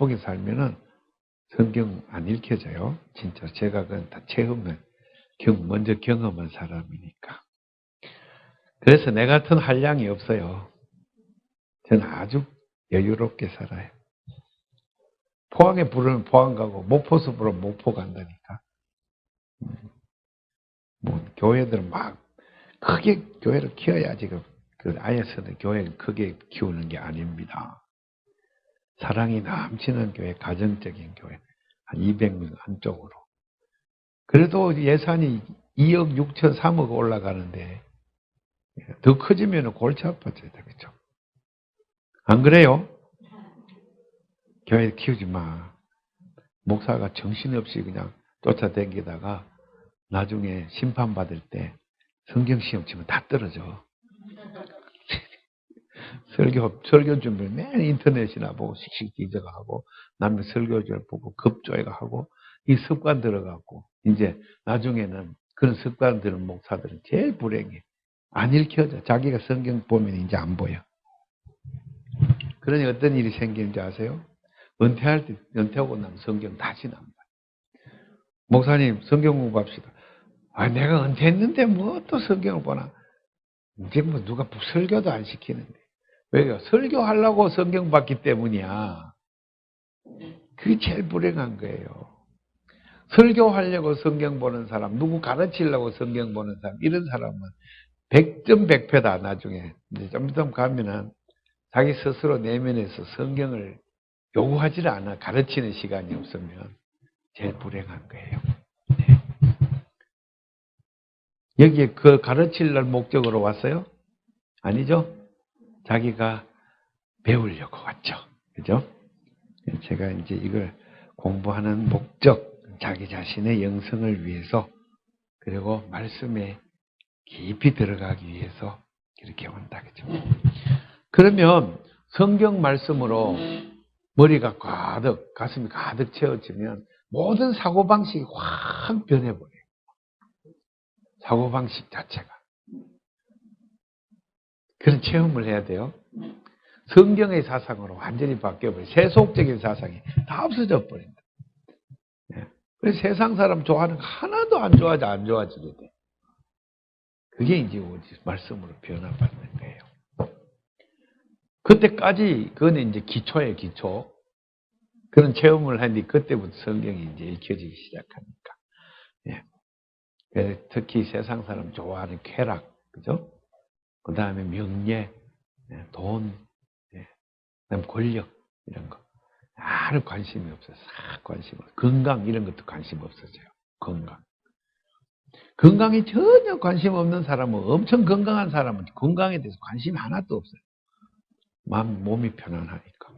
바쁘게 살면은 성경 안 읽혀져요. 진짜 제가 그건 다 먼저 경험한 사람이니까. 그래서 내 같은 한량이 없어요. 저는 아주 여유롭게 살아요. 포항에 부르면 포항 가고 목포서 부르면 목포 간다니까. 뭐 교회들은 막 크게 교회를 키워야지 그 아이에서는 교회를 크게 키우는 게 아닙니다. 사랑이 넘치는 교회, 가정적인 교회 한 200명 한쪽으로. 그래도 예산이 2억 6천 3억 올라가는데 더 커지면 골치 아파져요. 그렇죠? 안 그래요? 교회 키우지 마. 목사가 정신없이 그냥 쫓아다니다가 나중에 심판받을 때 성경시험 치면 다 떨어져. 설교 준비를 매일 인터넷이나 보고 씩씩 뒤져가고 남의 설교를 보고 급조해가고 이 습관 들어가고 이제 나중에는 그런 습관 들은 목사들은 제일 불행해. 안 읽혀져. 자기가 성경 보면 이제 안 보여. 그러니 어떤 일이 생기는지 아세요? 은퇴하고 나면 성경 다시는 안 봐요. 목사님 성경 공부합시다. 아, 내가 은퇴했는데 뭐 또 성경을 보나? 이제 뭐 누가 설교도 안 시키는데. 왜요? 설교하려고 성경 봤기 때문이야. 그게 제일 불행한 거예요. 설교하려고 성경 보는 사람, 누구 가르치려고 성경 보는 사람, 이런 사람은 100점 100패다, 나중에. 이제 좀 가면은 자기 스스로 내면에서 성경을 요구하지 않아. 가르치는 시간이 없으면 제일 불행한 거예요. 네. 여기에 그 가르칠 목적으로 왔어요? 아니죠? 자기가 배우려고 왔죠. 그죠? 제가 이제 이걸 공부하는 목적, 자기 자신의 영성을 위해서, 그리고 말씀에 깊이 들어가기 위해서 이렇게 온다. 그죠? 그러면 성경 말씀으로 머리가 가득, 가슴이 가득 채워지면 모든 사고방식이 확 변해버려요. 사고방식 자체가. 그런 체험을 해야 돼요. 성경의 사상으로 완전히 바뀌어버려요. 세속적인 사상이 다 없어져 버린다. 그래서 세상 사람 좋아하는 거 하나도 안 좋아지게 돼. 그게 이제 말씀으로 변화받는 거예요. 그때까지, 그건 이제 기초예요, 기초. 그런 체험을 하니 그때부터 성경이 이제 읽혀지기 시작하니까. 예. 특히 세상 사람 좋아하는 쾌락, 그죠? 그 다음에 명예, 돈, 그다음 권력, 이런 거. 아무 관심이 없어요. 싹 관심 없어요. 건강, 이런 것도 관심 없어져요. 건강에 전혀 관심 없는 사람은, 엄청 건강한 사람은 건강에 대해서 관심이 하나도 없어요. 몸이 편안하니까.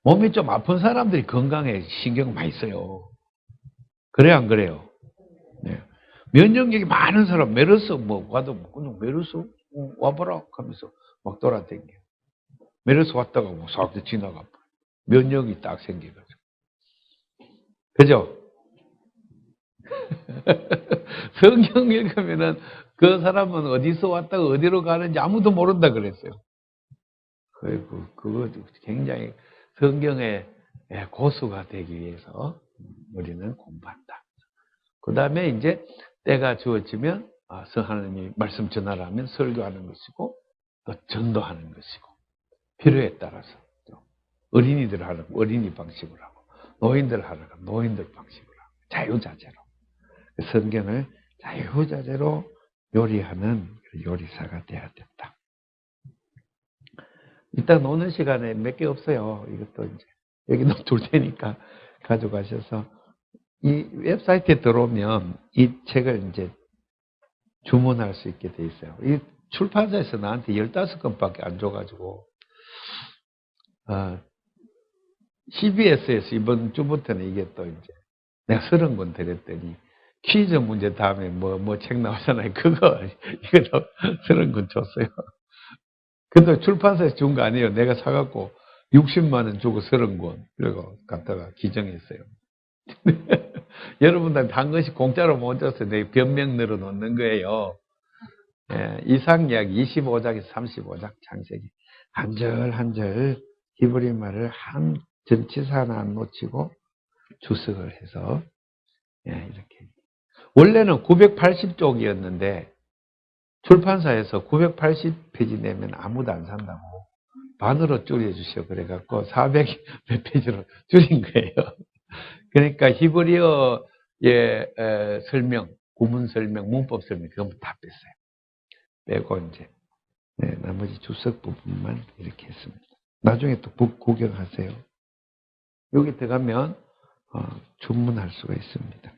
몸이 좀 아픈 사람들이 건강에 신경 많이 써요. 그래요, 안 그래요? 네. 면역력이 많은 사람, 메르스, 와도, 그냥 메르스, 와보라 하면서 막 돌아다녀. 메르스 왔다가 싹 지나가. 면역이 딱 생겨가지고. 그죠? 성경 읽으면은 그 사람은 어디서 왔다가 어디로 가는지 아무도 모른다 그랬어요. 그거 굉장히 성경의 고수가 되기 위해서 우리는 공부한다. 그 다음에 이제 때가 주어지면 하나님이 말씀 전하라면 설교하는 것이고 또 전도하는 것이고 필요에 따라서 어린이들 하라고 어린이 방식으로 하고 노인들 하라고 노인들 방식으로 하고 자유자재로 성경을 자유자재로 요리하는 요리사가 돼야 된다. 일단 오는 시간에 몇 개 없어요. 이것도 이제 여기 둘 테니까 가져가셔서 이 웹사이트에 들어오면 이 책을 이제 주문할 수 있게 돼 있어요. 이 출판사에서 나한테 15권밖에 안 줘가지고 CBS에서 이번 주부터는 이게 또 이제 내가 30권 드렸더니 퀴즈 문제 다음에 뭐 책 나오잖아요. 이것도 30권 줬어요. 근데 출판사에서 준 거 아니에요. 내가 사갖고 60만 원 주고 30권 그리고 갖다가 기증했어요. 여러분들한테 한 것이 공짜로 못 줬어요. 내가 변명 늘어 놓는 거예요. 이상이야기 25장에서 35장 창세기 한 절 한 절 히브리 말을 한 전치사 하나 안 놓치고 주석을 해서 이렇게. 원래는 980쪽이었는데 출판사에서 980페이지 내면 아무도 안 산다고 반으로 줄여주셔 그래갖고 400 몇 페이지로 줄인 거예요. 그러니까 히브리어의 설명, 구문 설명, 문법 설명 그건 다 뺐어요. 빼고 이제 나머지 주석 부분만 이렇게 했습니다. 나중에 또 구경하세요. 여기 들어가면 주문할 수가 있습니다.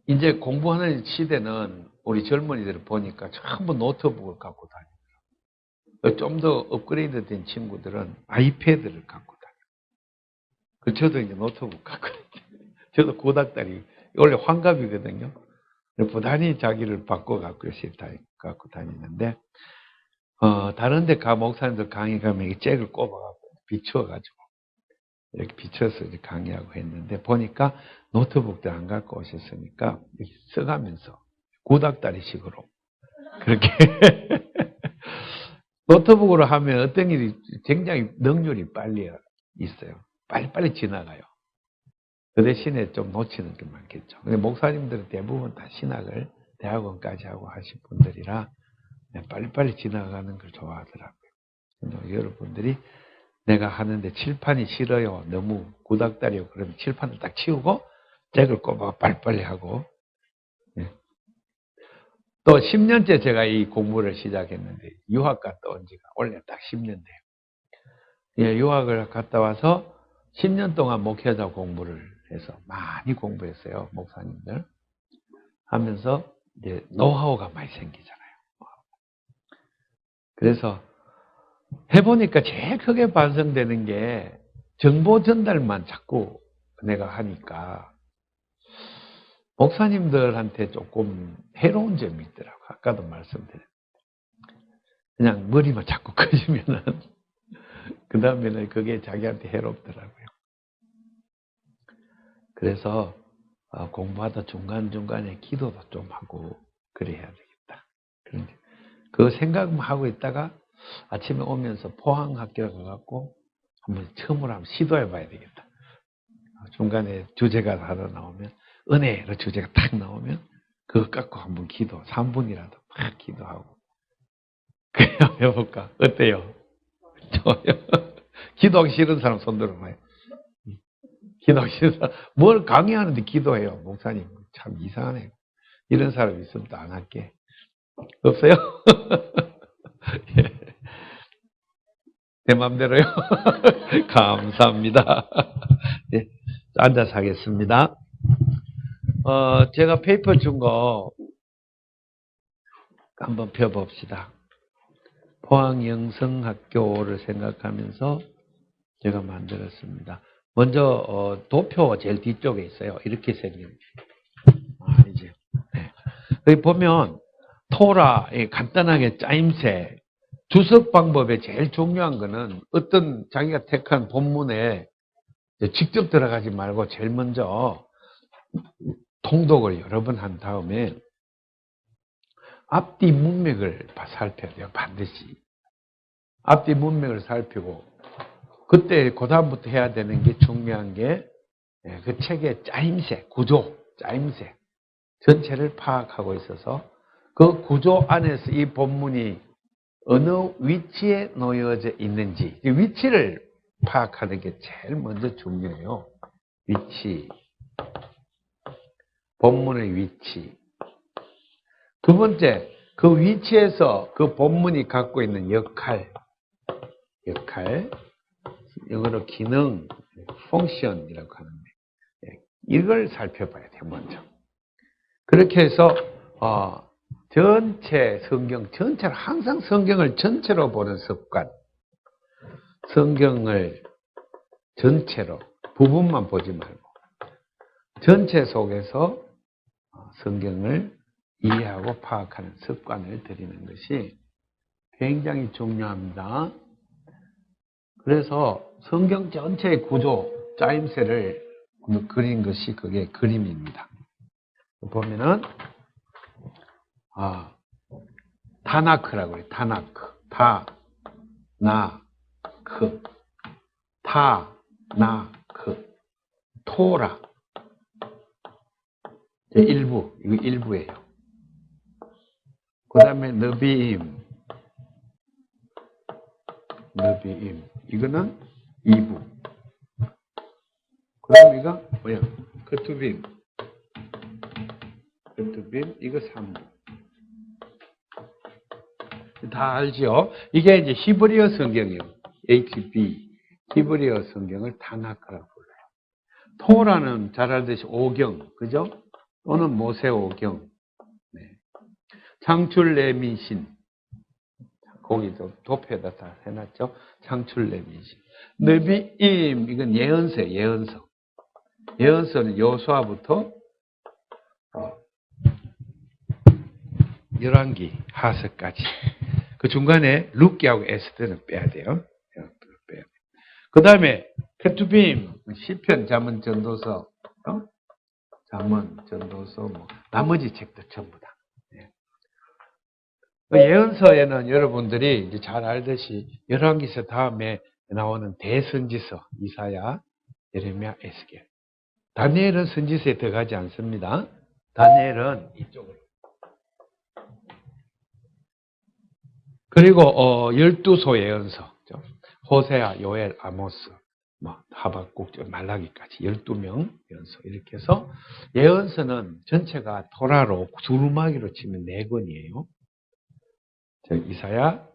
이제 공부하는 시대는 우리 젊은이들을 보니까 전부 노트북을 갖고 다니더라고요. 좀 더 업그레이드 된 친구들은 아이패드를 갖고 다녀요. 저도 이제 노트북 갖고 다녀요. 저도 고닥다리, 원래 환갑이거든요. 부단히 자기를 바꿔 갖고 다니는데, 다른 데 목사님들 강의 가면 이 잭을 꼽아갖고 비춰가지고, 이렇게 비춰서 이제 강의하고 했는데, 보니까 노트북도 안 갖고 오셨으니까, 써가면서, 고닥다리식으로, 그렇게. 노트북으로 하면 어떤 일이 굉장히 능률이 빨리 있어요. 빨리빨리 지나가요. 그 대신에 좀 놓치는 게 많겠죠. 근데 목사님들은 대부분 다 신학을 대학원까지 하고 하신 분들이라 빨리빨리 지나가는 걸 좋아하더라고요. 여러분들이 내가 하는데 칠판이 싫어요. 너무 구닥다리요. 그러면 칠판을 딱 치우고 잭을 꼽아 빨리빨리 하고. 또 10년째 제가 이 공부를 시작했는데 유학 갔다 온 지가 원래 딱 10년 돼요. 유학을 갔다 와서 10년 동안 목회자 공부를 해서 많이 공부했어요. 목사님들 하면서 이제 노하우가 많이 생기잖아요. 그래서 해보니까 제일 크게 반성되는 게 정보 전달만 자꾸 내가 하니까 목사님들한테 조금 해로운 점이 있더라고요. 아까도 말씀드렸는데 그냥 머리만 자꾸 커지면은 그 다음에는 그게 자기한테 해롭더라고요. 그래서 공부하다 중간중간에 기도도 좀 하고 그래야 되겠다. 그런데 그 생각만 하고 있다가 아침에 오면서 포항학교 가갖고 한번 처음으로 한번 시도해 봐야 되겠다. 중간에 주제가 하나 나오면 은혜로 주제가 딱 나오면 그거 갖고 한번 기도 3분이라도 막 기도하고 그래 한번 해볼까? 어때요? 좋아요. 기도하기 싫은 사람 손 들어봐요. 기도하기 싫은 사람 뭘 강의하는데 기도해요. 목사님 참 이상하네요. 이런 사람 있으면 또 안 할게. 없어요? 예. 내 맘대로요. 감사합니다. 네, 앉아서 하겠습니다. 제가 페이퍼 준 거 한번 펴봅시다. 포항영성학교를 생각하면서 제가 만들었습니다. 먼저 도표 제일 뒤쪽에 있어요. 이렇게 생긴. 이제 네. 여기 보면 토라 간단하게 짜임새 주석 방법에 제일 중요한 거는 어떤 자기가 택한 본문에 직접 들어가지 말고 제일 먼저 통독을 여러 번 한 다음에 앞뒤 문맥을 살펴야 돼요. 반드시. 앞뒤 문맥을 살피고 그때 그 다음부터 해야 되는 게 중요한 게 그 책의 짜임새, 구조, 짜임새 전체를 파악하고 있어서 그 구조 안에서 이 본문이 어느 위치에 놓여져 있는지 위치를 파악하는 게 제일 먼저 중요해요. 위치, 본문의 위치. 두 번째, 그 위치에서 그 본문이 갖고 있는 역할, 영어로 기능, function이라고 하는데 이걸 살펴봐야 돼요. 먼저. 그렇게 해서 전체 성경 전체를 항상 성경을 전체로 보는 습관. 성경을 전체로 부분만 보지 말고 전체 속에서 성경을 이해하고 파악하는 습관을 들이는 것이 굉장히 중요합니다. 그래서 성경 전체의 구조, 짜임새를 그린 것이 그게 그림입니다. 보면은 타나크라고 해요. 타나크. 타, 나, 크. 타, 나, 크. 토라. 일부, 이거 일부예요. 그 다음에 너비임, 이거는 2부. 그 다음에 이거 뭐야? 커투빔, 이거 3부. 다 알죠? 이게 이제 히브리어 성경이에요. HB, 히브리어 성경을 타나크라고 불러요. 토라는 잘 알듯이 오경, 그죠? 또는 모세오경. 네. 창출레민신. 거기도 도표에다 다 해놨죠. 창출레민신. 느비임, 이건 예언서예요. 예언서. 예언서는 여호수아부터 열왕기, 하서까지. 그 중간에 룻기하고 에스더는 빼야 돼요. 그 다음에 케투빔, 시편, 잠언, 전도서, 잠언, 전도서, 뭐 나머지 책도 전부 다. 예언서에는 여러분들이 이제 잘 알듯이 열왕기서 다음에 나오는 대선지서, 이사야, 예레미야, 에스겔. 다니엘은 선지서에 들어가지 않습니다. 다니엘은 이쪽으로. 그리고 12소 예언서, 호세아, 요엘, 아모스, 뭐 하박국, 말라기까지 12명 예언서 이렇게 해서 예언서는 전체가 토라로 두루마기로 치면 4권이에요. 이사야,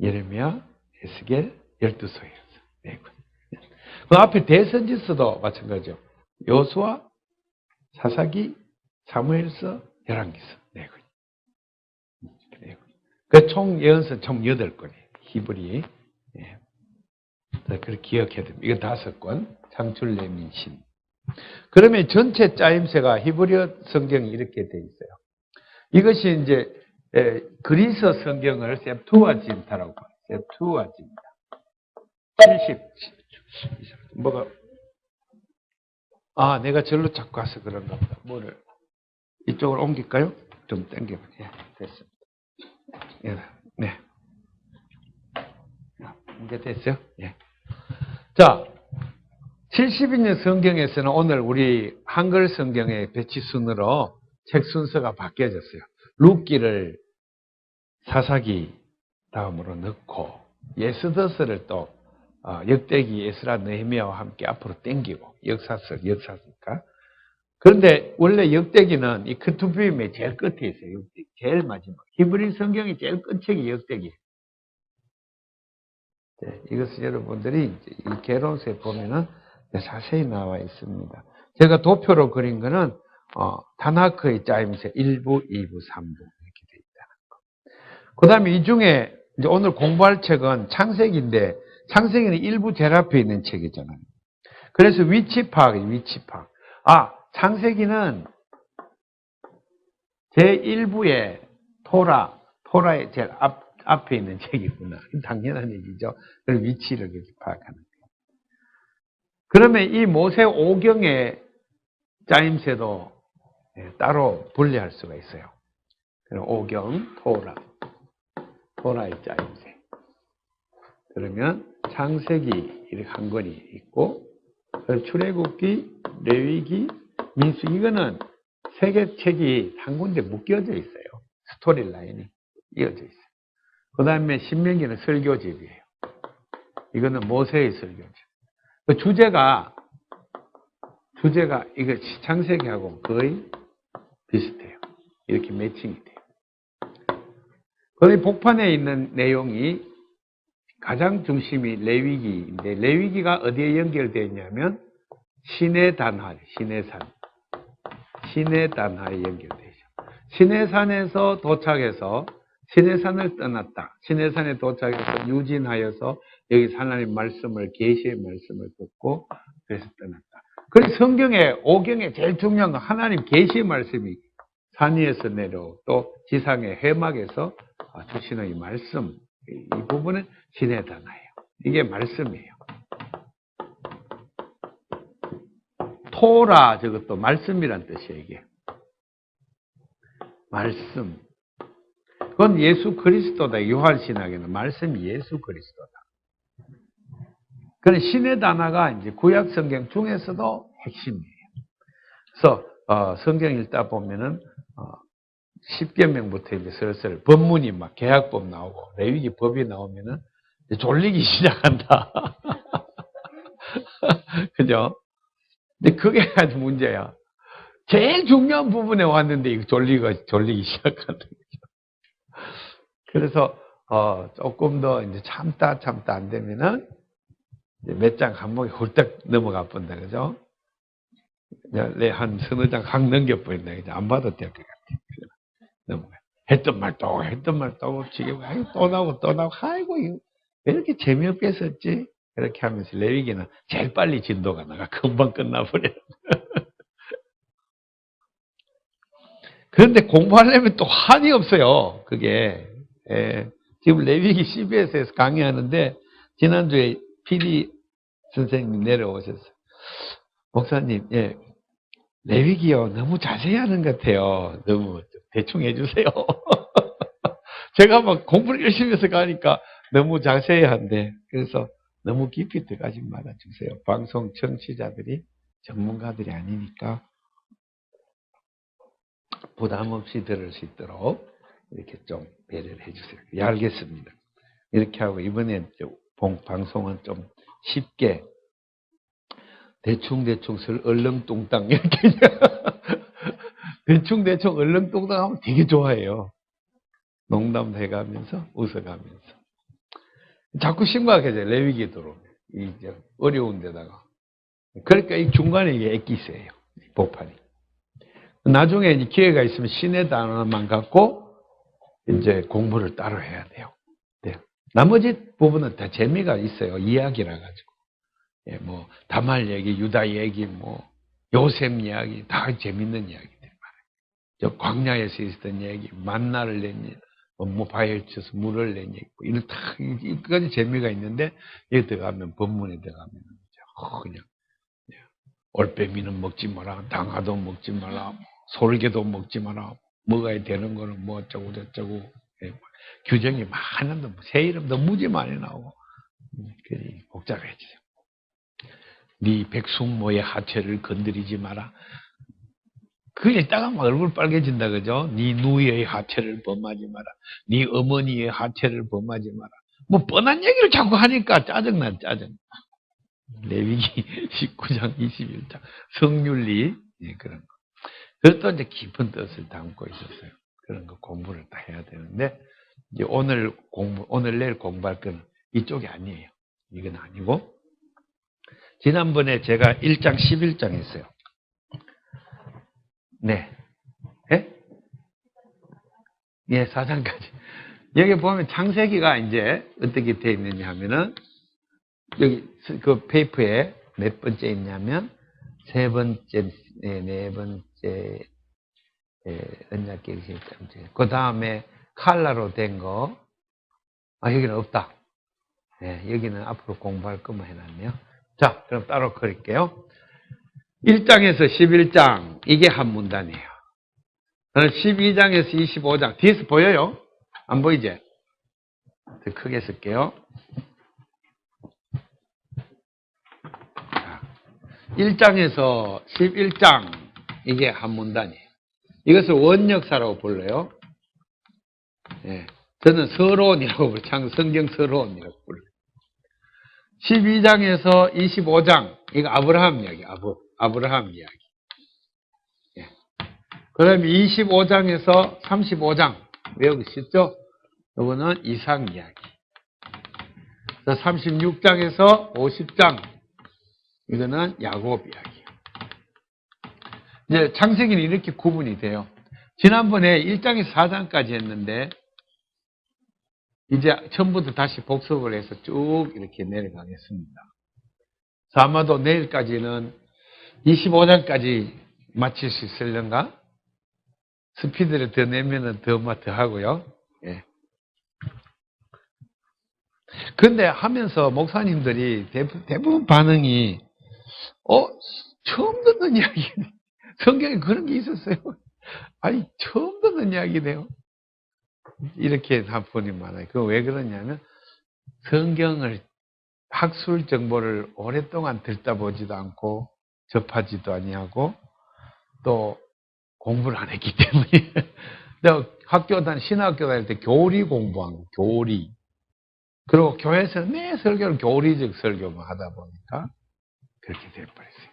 예레미야, 에스겔, 12소 예언서 4권. 그 앞에 대선지서도 마찬가지죠. 여호수아, 사사기, 사무엘서, 열왕기서 4권. 그 총 예언서 총 8권이에요. 히브리. 예. 그렇게 기억해야 됩니다. 이거 5권. 창출레민신. 그러면 전체 짜임새가 히브리어 성경이 이렇게 되어 있어요. 이것이 이제 그리스 성경을 셉투아진타라고 봐요. 셉투아진타. 70. 뭐가? 내가 절로 자꾸 가서 그런가 보다. 뭐를? 이쪽으로 옮길까요? 좀 당겨봐. 예, 됐습니다. 네. 이제 됐어요? 예. 자, 70인년 성경에서는 오늘 우리 한글 성경의 배치 순으로 책 순서가 바뀌어졌어요. 룻기를 사사기 다음으로 넣고 예스더서를 또 역대기, 에스라, 느헤미야와 함께 앞으로 당기고 역사서니까. 그런데 원래 역대기는 이 크투빔의 제일 끝에 있어요. 제일 마지막. 히브리 성경이 제일 끝책이 역대기. 네, 이것은 여러분들이 이 개론서에 보면은 자세히 나와 있습니다. 제가 도표로 그린 거는 타나크의 짜임새 1부, 2부, 3부 이렇게 되어 있다는 거. 그 다음에 이 중에 이제 오늘 공부할 책은 창세기인데 창세기는 일부 제일 앞에 있는 책이잖아요. 그래서 위치 파악이에요. 위치 파악. 창세기는 제1부에 토라의 제일 앞에 있는 책이구나. 당연한 얘기죠. 그래서 위치를 그렇게 파악하는 거예요. 그러면 이 모세 오경의 짜임새도 따로 분리할 수가 있어요. 오경, 토라의 짜임새. 그러면 창세기 이렇게 한 권이 있고, 출애굽기, 레위기, 민수기, 이거는 세 개 책이 한 군데 묶여져 있어요. 스토리 라인이 이어져 있어요. 그 다음에 신명기는 설교집이에요. 이거는 모세의 설교집. 그 주제가 이거 창세기하고 거의 비슷해요. 이렇게 매칭이 돼요. 거기 복판에 있는 내용이 가장 중심이 레위기인데, 레위기가 어디에 연결되어 있냐면 시내단화, 시내단화에 연결되어 있죠. 시내산에서 도착해서 시내산을 떠났다. 시내산에 도착해서 유진하여서 여기 하나님 말씀을, 계시의 말씀을 듣고 그래서 떠났다. 그래서 성경의 오경에 제일 중요한 건 하나님 계시의 말씀이 산 위에서 내려오고 또 지상의 해막에서 주시는 이 말씀, 이 부분은 시내단화예요. 이게 말씀이에요. 토라, 저것도 말씀이란 뜻이에요, 이게. 말씀. 그건 예수 그리스도다. 유할신학에는 말씀이 예수 그리스도다. 그런 신의 단어가 이제 구약 성경 중에서도 핵심이에요. 그래서 성경 읽다 보면은 십계명부터 이제 슬슬 법문이 막 계약법 나오고 레위기 법이 나오면은 졸리기 시작한다. 그죠? 근데 그게 아주 문제야. 제일 중요한 부분에 왔는데 이거 졸리기 시작한다. 그래서 조금 더 이제 참다 안 되면은 몇 장 한목에 훌떡 넘어가 본다. 그죠? 한 서너 장 확 넘겨버린다. 이제 안 봐도 될 것 같아. 넘어가. 했던 말 또 지금 또 나오고 아이고 이거 왜 이렇게 재미없게 썼지? 이렇게 하면서 레위기는 제일 빨리 진도가 나가 금방 끝나버려. 그런데 공부하려면 또 한이 없어요. 그게 지금 레위기 CBS에서 강의하는데 지난주에 PD 선생님 내려오셨어요. 목사님, 레위기요 너무 자세히 하는 것 같아요. 너무 대충 해주세요. 제가 막 공부를 열심히 해서 가니까 너무 자세히 한데 그래서 너무 깊이 들어가지 말아주세요. 방송 청취자들이 전문가들이 아니니까 부담 없이 들을 수 있도록 이렇게 좀 배려를 해주세요. 예, 알겠습니다. 이렇게 하고 이번에 방송은 좀 쉽게 대충 얼렁뚱땅 이렇게 대충 얼렁뚱땅 하면 되게 좋아해요. 농담도 해가면서 웃어가면서 자꾸 심각해져요. 레위기 들어오면 이제 어려운 데다가 그러니까 이 중간에 이게 액기스예요. 복판이. 나중에 이제 기회가 있으면 신의 단어만 갖고 이제 공부를 따로 해야 돼요. 네. 나머지 부분은 다 재미가 있어요. 이야기라 가지고. 뭐 다말 얘기, 유다 얘기, 뭐 요셉 이야기 다 재밌는 이야기들 많아요. 저 광야에서 있었던 얘기, 만나를 낸 얘기, 뭐 바위에 쳐서 물을 낸 얘기, 뭐 이런 다 이까지 재미가 있는데 여기 들어가면 법문에 들어가면 그냥 올빼미는 먹지 마라, 당하도 먹지 마라, 솔개도 먹지 마라, 먹어야 되는 거는 뭐 어쩌고 저쩌고 규정이 많은데 새 이름도 무지 많이 나오고 복잡해지죠. 네 백숙모의 하체를 건드리지 마라. 그게 있다가 막 얼굴 빨개진다 그죠? 네 누이의 하체를 범하지 마라. 네 어머니의 하체를 범하지 마라. 뭐 뻔한 얘기를 자꾸 하니까 짜증나. 레위기 19장 21장 성윤리 그런 거. 그것도 이제 깊은 뜻을 담고 있었어요. 그런 거 공부를 다 해야 되는데 이제 오늘 내일 공부할 건 이쪽이 아니에요. 이건 아니고 지난번에 제가 1장 11장 했어요. 네. 예, 4장까지. 여기 보면 창세기가 이제 어떻게 되어 있느냐 하면은 여기 그 페이퍼에 몇 번째 있냐면 세 번째, 네 번째 언약계 그 다음에 칼라로 된 거. 여기는 없다. 여기는 앞으로 공부할 것만 해놨네요. 자, 그럼 따로 그릴게요. 1장에서 11장 이게 한 문단이에요. 12장에서 25장 뒤에서 보여요? 안 보이지? 더 크게 쓸게요. 1장에서 11장 이게 한 문단이에요. 이것을 원역사라고 불러요. 저는 서론이라고 불러요. 성경 서론이라고 불러요. 12장에서 25장 이거 아브라함 이야기. 아브라함 이야기. 그 다음에 25장에서 35장 외우기 쉽죠? 이거는 이삭 이야기. 36장에서 50장 이거는 야곱 이야기. 이제 창세기는 이렇게 구분이 돼요. 지난번에 1장에서 4장까지 했는데 이제 처음부터 다시 복습을 해서 쭉 이렇게 내려가겠습니다. 아마도 내일까지는 25장까지 마칠 수 있을런가? 스피드를 더 내면은 더 하고요. 근데 하면서 목사님들이 대부분 반응이 처음 듣는 이야기네. 성경에 그런 게 있었어요. 아니 처음 듣는 이야기네요. 이렇게 한 분이 많아요. 그 왜 그러냐면 성경을 학술 정보를 오랫동안 듣다 보지도 않고 접하지도 아니하고 또 공부를 안 했기 때문에 내가 신학교 다닐 때 교리 공부한 거, 교리. 그리고 교회에서는 매 설교를 교리적 설교만 하다 보니까 그렇게 돼버렸어요.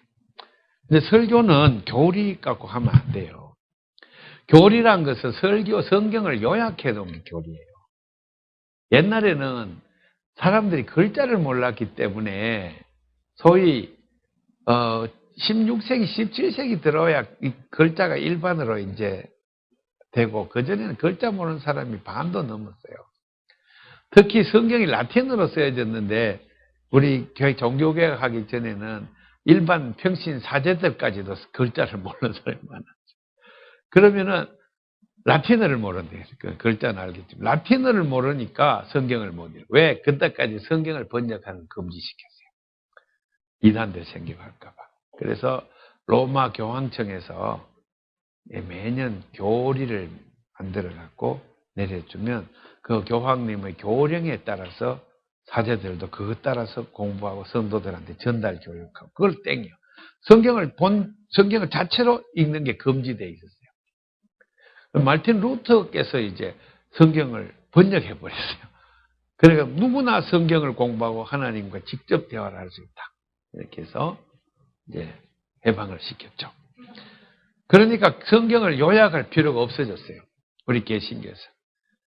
근데 설교는 교리 갖고 하면 안 돼요. 교리란 것은 성경을 요약해 놓은 게 교리예요. 옛날에는 사람들이 글자를 몰랐기 때문에 소위 16세기, 17세기 들어야 이 글자가 일반으로 이제 되고 그전에는 글자 모르는 사람이 반도 넘었어요. 특히 성경이 라틴어로 쓰여졌는데 우리 종교개혁 하기 전에는 일반 평신 사제들까지도 글자를 모르는 사람이 많았죠. 그러면은 라틴어를 모른대요. 그 글자는 알겠지만 라틴어를 모르니까 성경을 못 읽어요. 왜? 그때까지 성경을 번역하는 금지시켰어요. 이단들 생겨갈까 봐. 그래서 로마 교황청에서 매년 교리를 만들어 갖고 내려주면 그 교황님의 교령에 따라서 사제들도 그것 따라서 공부하고 성도들한테 전달 교육하고 그걸 땡겨. 성경을 자체로 읽는 게 금지되어 있었어요. 말틴 루터께서 이제 성경을 번역해 버렸어요. 그러니까 누구나 성경을 공부하고 하나님과 직접 대화를 할 수 있다. 이렇게 해서 이제 해방을 시켰죠. 그러니까 성경을 요약할 필요가 없어졌어요. 우리 개신교에서.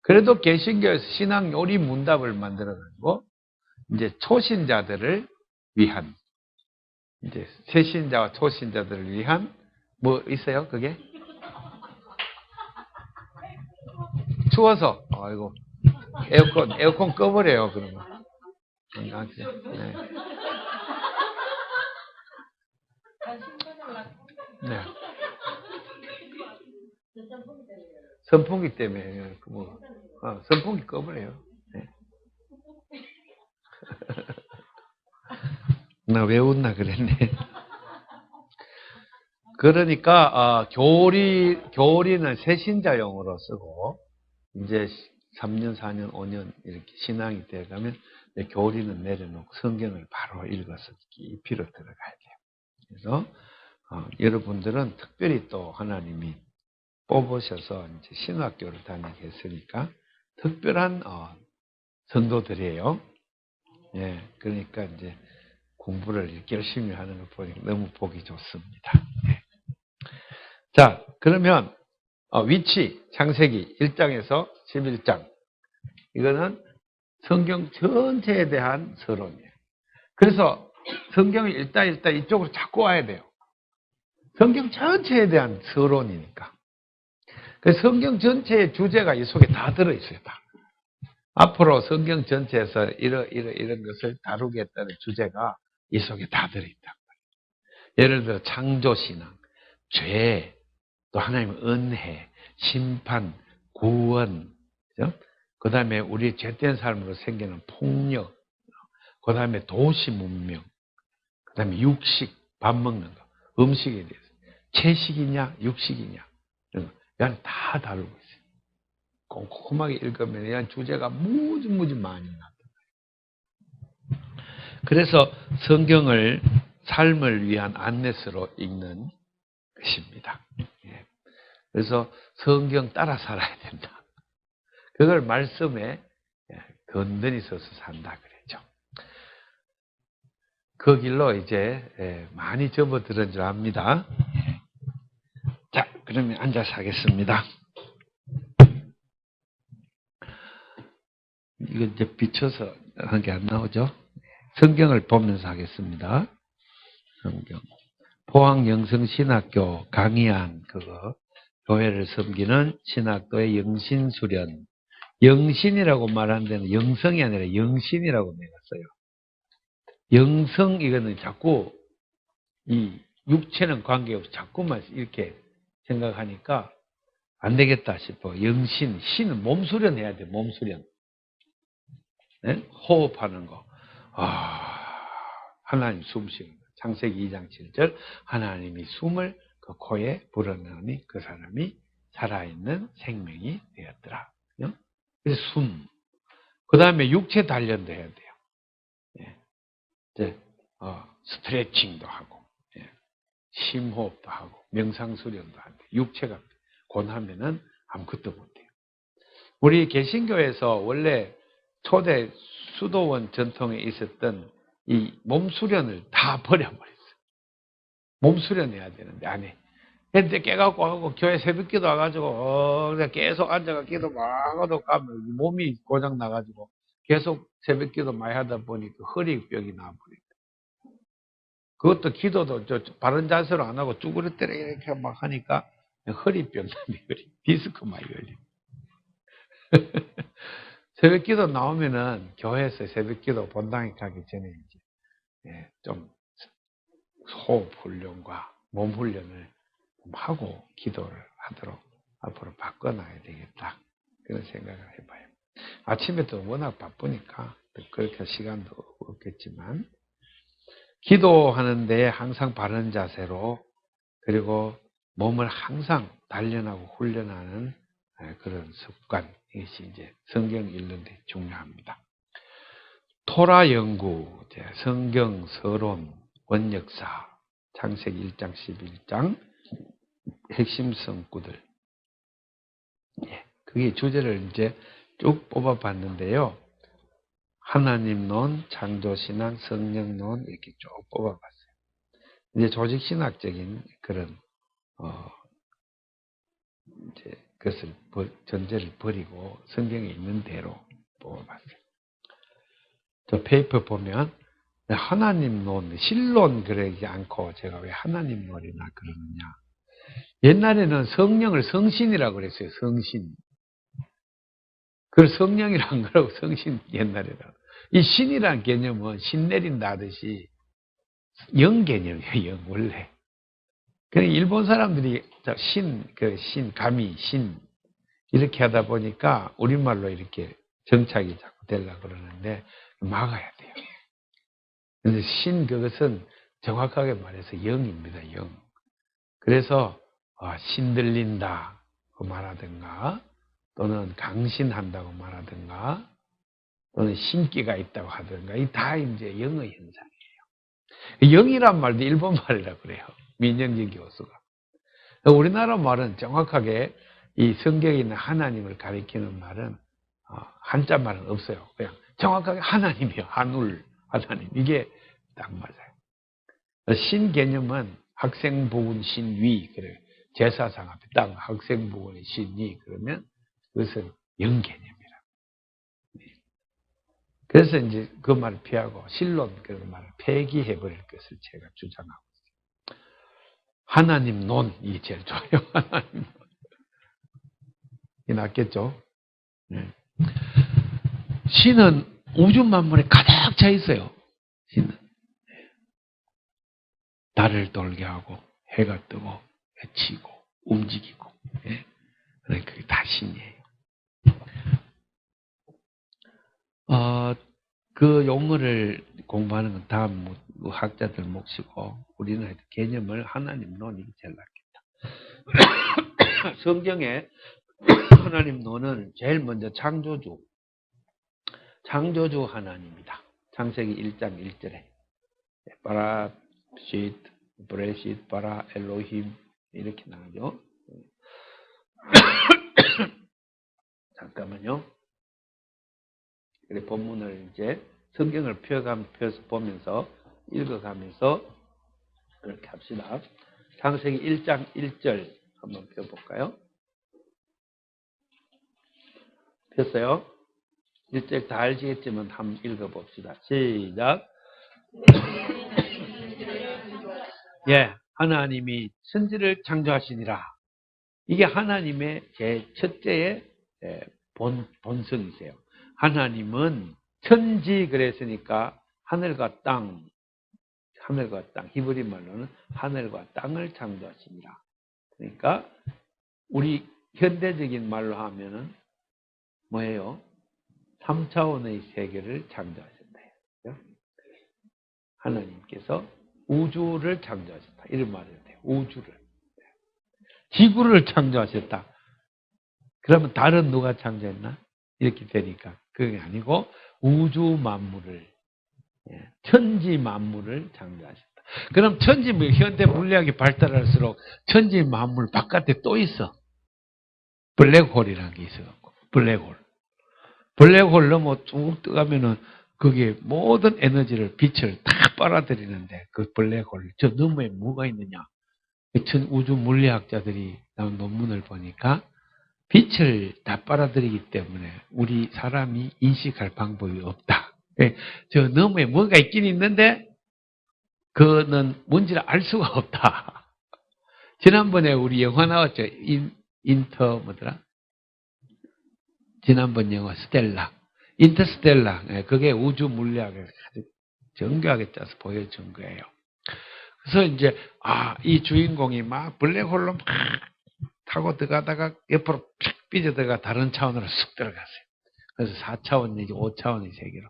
그래도 개신교에서 신앙 요리 문답을 만들어가지고 이제 초신자들을 위한 이제 새신자와 초신자들을 위한 뭐 있어요? 그게? 추워서 아이고 에어컨 꺼버려요. 그러면 네. 네. 선풍기 때문에 선풍기 꺼버려요. 네. 나 왜 웃나 그랬네. 그러니까 교리는 새신자용으로 쓰고 이제 3년, 4년, 5년 이렇게 신앙이 되어가면 교리는 내려놓고 성경을 바로 읽어서 깊이로 들어가야 돼요. 그래서 여러분들은 특별히 또 하나님이 뽑으셔서 이제 신학교를 다니게 했으니까 특별한 성도들이에요. 예, 그러니까 이제 공부를 이렇게 열심히 하는 걸 보니까 너무 보기 좋습니다. 예. 자, 그러면 위치 창세기 1장에서 11장 이거는 성경 전체에 대한 서론이에요. 그래서 성경을 읽다 이쪽으로 자꾸 와야 돼요. 성경 전체에 대한 서론이니까. 성경 전체의 주제가 이 속에 다 들어있어요. 다. 앞으로 성경 전체에서 이런 것을 다루겠다는 주제가 이 속에 다 들어있다. 예를 들어 창조신앙, 죄, 또 하나님의 은혜, 심판, 구원, 그 다음에 우리 죄된 삶으로 생기는 폭력, 그 다음에 도시 문명, 그 다음에 육식, 밥 먹는 거, 음식에 대해서 채식이냐 육식이냐 이런 거 다 다루고 있어요. 꼼꼼하게 읽으면 이런 주제가 무지 많이 나타나요. 그래서 성경을 삶을 위한 안내서로 읽는 것입니다. 그래서 성경 따라 살아야 된다. 그걸 말씀에 건드리 서서 산다 그랬죠. 그 길로 이제 많이 접어들은 줄 압니다. 자, 그러면 앉아서 하겠습니다. 이거 이제 비춰서 한 게 안 나오죠? 성경을 보면서 하겠습니다. 성경. 포항영성신학교 강의한 그거 교회를 섬기는 신학도의 영신수련. 영신이라고 말하는 데는 영성이 아니라 영신이라고 내가 써요. 영성 이거는 자꾸 이 육체는 관계없이 자꾸만 이렇게 생각하니까 안 되겠다 싶어. 영신, 신은 몸수련 해야 돼. 몸수련. 네? 호흡하는 거. 하나님 숨쉬는 거. 창세기 2장 7절 하나님이 숨을 그 코에 불어넣으니 그 사람이 살아있는 생명이 되었더라. 그래서 숨. 그 다음에 육체 단련도 해야 돼요. 예. 이제, 스트레칭도 하고, 예. 심호흡도 하고, 명상수련도 하고, 육체가 권하면은 아무것도 못해요. 우리 개신교에서 원래 초대 수도원 전통에 있었던 이 몸수련을 다 버려버렸어요. 몸수련해야 되는데 안 해. 근데 깨갖고 하고 교회 새벽기도 와가지고 계속 앉아가 기도 막 하고도 가면 몸이 고장 나가지고 계속 새벽기도 많이 하다 보니까 허리병이 나버리고 그것도 기도도 바른 자세로 안 하고 쭈그릇대려 이렇게 막 하니까 허리병 나니 디스크 많이 걸려. 새벽기도 나오면은 교회에서 새벽기도 본당에 가기 전에 이제 좀 호흡 훈련과 몸 훈련을 하고 기도를 하도록 앞으로 바꿔놔야 되겠다. 그런 생각을 해봐요. 아침에 또 워낙 바쁘니까 그렇게 시간도 없겠지만 기도하는데 항상 바른 자세로 그리고 몸을 항상 단련하고 훈련하는 그런 습관 이것이 이제 성경 읽는 데 중요합니다. 토라 연구, 성경 서론, 원역사, 창세기 1장 11장 핵심 성구들. 그게 주제를 이제 쭉 뽑아봤는데요. 하나님론, 창조신앙, 성령론 이렇게 쭉 뽑아봤어요. 이제 조직신학적인 그런 이제 그것을 전제를 버리고 성경에 있는 대로 뽑아봤어요. 저 페이퍼 보면 하나님론, 신론 그러지 않고 제가 왜 하나님론이나 그러느냐. 옛날에는 성령을 성신이라고 그랬어요. 성신. 그걸 성령이라는 거라고 성신 옛날에는. 이 신이라는 개념은 신 내린다 하듯이 영 개념이에요. 영 원래. 그러니까 일본 사람들이 신, 가미, 신 이렇게 하다 보니까 우리말로 이렇게 정착이 자꾸 되려고 그러는데 막아야 돼요. 그런데 신 그것은 정확하게 말해서 영입니다. 영. 그래서 신들린다 그 말하든가 또는 강신한다고 말하든가 또는 신기가 있다고 하든가 이 다 이제 영의 현상이에요. 영이란 말도 일본 말이라고 그래요. 민영진 교수가. 우리나라 말은 정확하게 이 성경에 있는 하나님을 가리키는 말은 한자 말은 없어요. 그냥 정확하게 하나님이요. 한울 하나님 이게 딱 맞아요. 신 개념은 학생부군 신위 그래요. 제사상 앞에 딱 학생부군의 신위 그러면 그것은 영 개념이라. 그래서 이제 그 말을 피하고 신론 그런 말을 폐기해버릴 것을 제가 주장하고 있어요. 하나님 논이 제일 좋아요. 하나님 이 낫겠죠? 네. 신은 우주 만물에 가득 차 있어요. 신은 달을 돌게 하고 해가 뜨고 해치고 움직이고 그러니까 그게 다 신이에요. 그 용어를 공부하는 건 다음 학자들 몫이고 우리는 개념을 하나님론이 제일 낫겠다. 성경에 하나님론은 제일 먼저 창조주 하나님이다. 창세기 1장 1절에 바라쉿, 브레쉿, 바라, 엘로힘 이렇게 나오죠. 잠깐만요. 그래 본문을 이제 성경을 펴서 보면서 읽어가면서 그렇게 합시다. 창세기 1장 1절 한번 펴볼까요? 폈어요? 1절 다 알시겠지만 한번 읽어봅시다. 시작. 예, 하나님이 천지를 창조하시니라. 이게 하나님의 제 첫째의 본성이세요. 하나님은 천지 그랬으니까 하늘과 땅 히브리 말로는 하늘과 땅을 창조하시니라. 그러니까 우리 현대적인 말로 하면은 뭐예요? 3차원의 세계를 창조하셨다. 하나님께서 우주를 창조하셨다. 이런 말을 해요. 우주를. 지구를 창조하셨다. 그러면 달은 누가 창조했나? 이렇게 되니까 그게 아니고 우주 만물을, 천지 만물을 창조하셨다. 그럼 천지, 현대 물리학이 발달할수록 천지 만물 바깥에 또 있어. 블랙홀이라는 게 있어갖고, 블랙홀. 블랙홀 넘어 쭉 들어가면은 그게 모든 에너지를, 빛을 다 빨아들이는데 그 블랙홀, 저 너머에 뭐가 있느냐? 전 우주 물리학자들이 나온 논문을 보니까 빛을 다 빨아들이기 때문에 우리 사람이 인식할 방법이 없다. 저 너머에 뭐가 있긴 있는데 그거는 뭔지를 알 수가 없다. 지난번에 우리 영화 나왔죠. 인터 뭐더라? 지난번 영화 스텔라. 인터스텔라. 그게 우주 물리학을 아주 정교하게 짜서 보여준 거예요. 그래서 이제 이 주인공이 막 블랙홀로 막 타고 들어가다가 옆으로 픽 삐져들어가 다른 차원으로 쑥 들어갔어요. 그래서 4차원 내지 5차원의 세계로.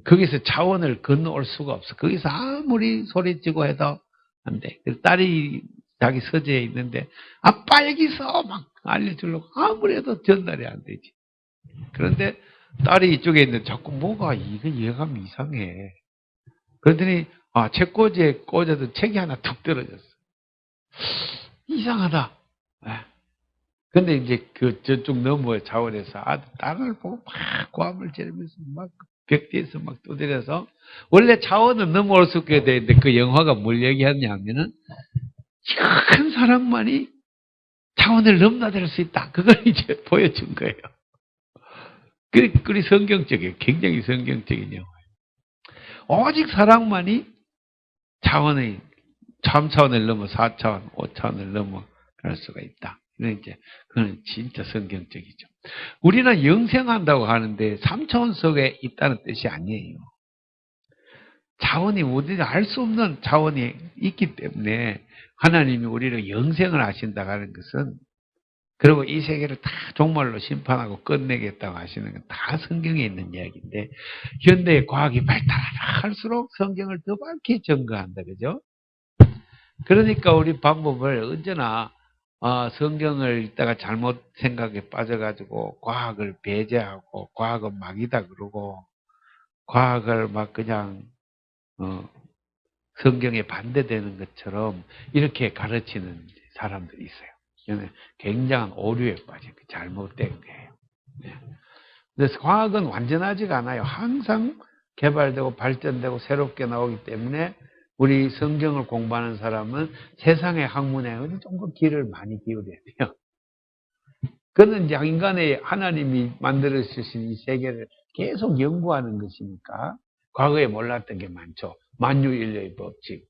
거기서 차원을 건너올 수가 없어. 거기서 아무리 소리치고 해도 안 돼. 딸이 자기 서재에 있는데 아빠 여기서 막 알려주려고 아무리 해도 전달이 안 되지. 그런데 딸이 이쪽에 있는데 자꾸 뭐가 이거 예감이 이상해. 그러더니 책꽂이에 꽂아도 책이 하나 툭 떨어졌어. 이상하다. 근데 이제 저쪽 너머의 차원에서 딸을 보고 막 고함을 지르면서 막 벽 뒤에서 막 두드려서, 원래 차원은 넘어올 수 있게 되는데 그 영화가 뭘 얘기하냐 하면은 큰 사랑만이 차원을 넘나들 수 있다. 그걸 이제 보여준 거예요. 그리 성경적이에요. 굉장히 성경적인 영화예요. 오직 사랑만이 차원의 3차원을 넘어 4차원, 5차원을 넘어갈 수가 있다. 이제 그건 진짜 성경적이죠. 우리는 영생한다고 하는데 3차원 속에 있다는 뜻이 아니에요. 차원이 어디서 알 수 없는 차원이 있기 때문에 하나님이 우리를 영생을 하신다고 하는 것은, 그리고 이 세계를 다 종말로 심판하고 끝내겠다고 하시는 건 다 성경에 있는 이야기인데, 현대의 과학이 발달할수록 성경을 더 밝게 증거한다. 그죠? 그러니까 우리 방법을 언제나 성경을 읽다가 잘못 생각에 빠져가지고 과학을 배제하고 과학은 막이다 그러고 과학을 막 그냥 성경에 반대되는 것처럼 이렇게 가르치는 사람들이 있어요. 굉장한 오류에 빠진 잘못된 거예요. 그래서 과학은 완전하지가 않아요. 항상 개발되고 발전되고 새롭게 나오기 때문에 우리 성경을 공부하는 사람은 세상의 학문에 어느 정도 귀를 많이 기울여야 돼요. 그는 이제 인간의 하나님이 만들어 주신 이 세계를 계속 연구하는 것이니까 과거에 몰랐던 게 많죠. 만유인류의 법칙.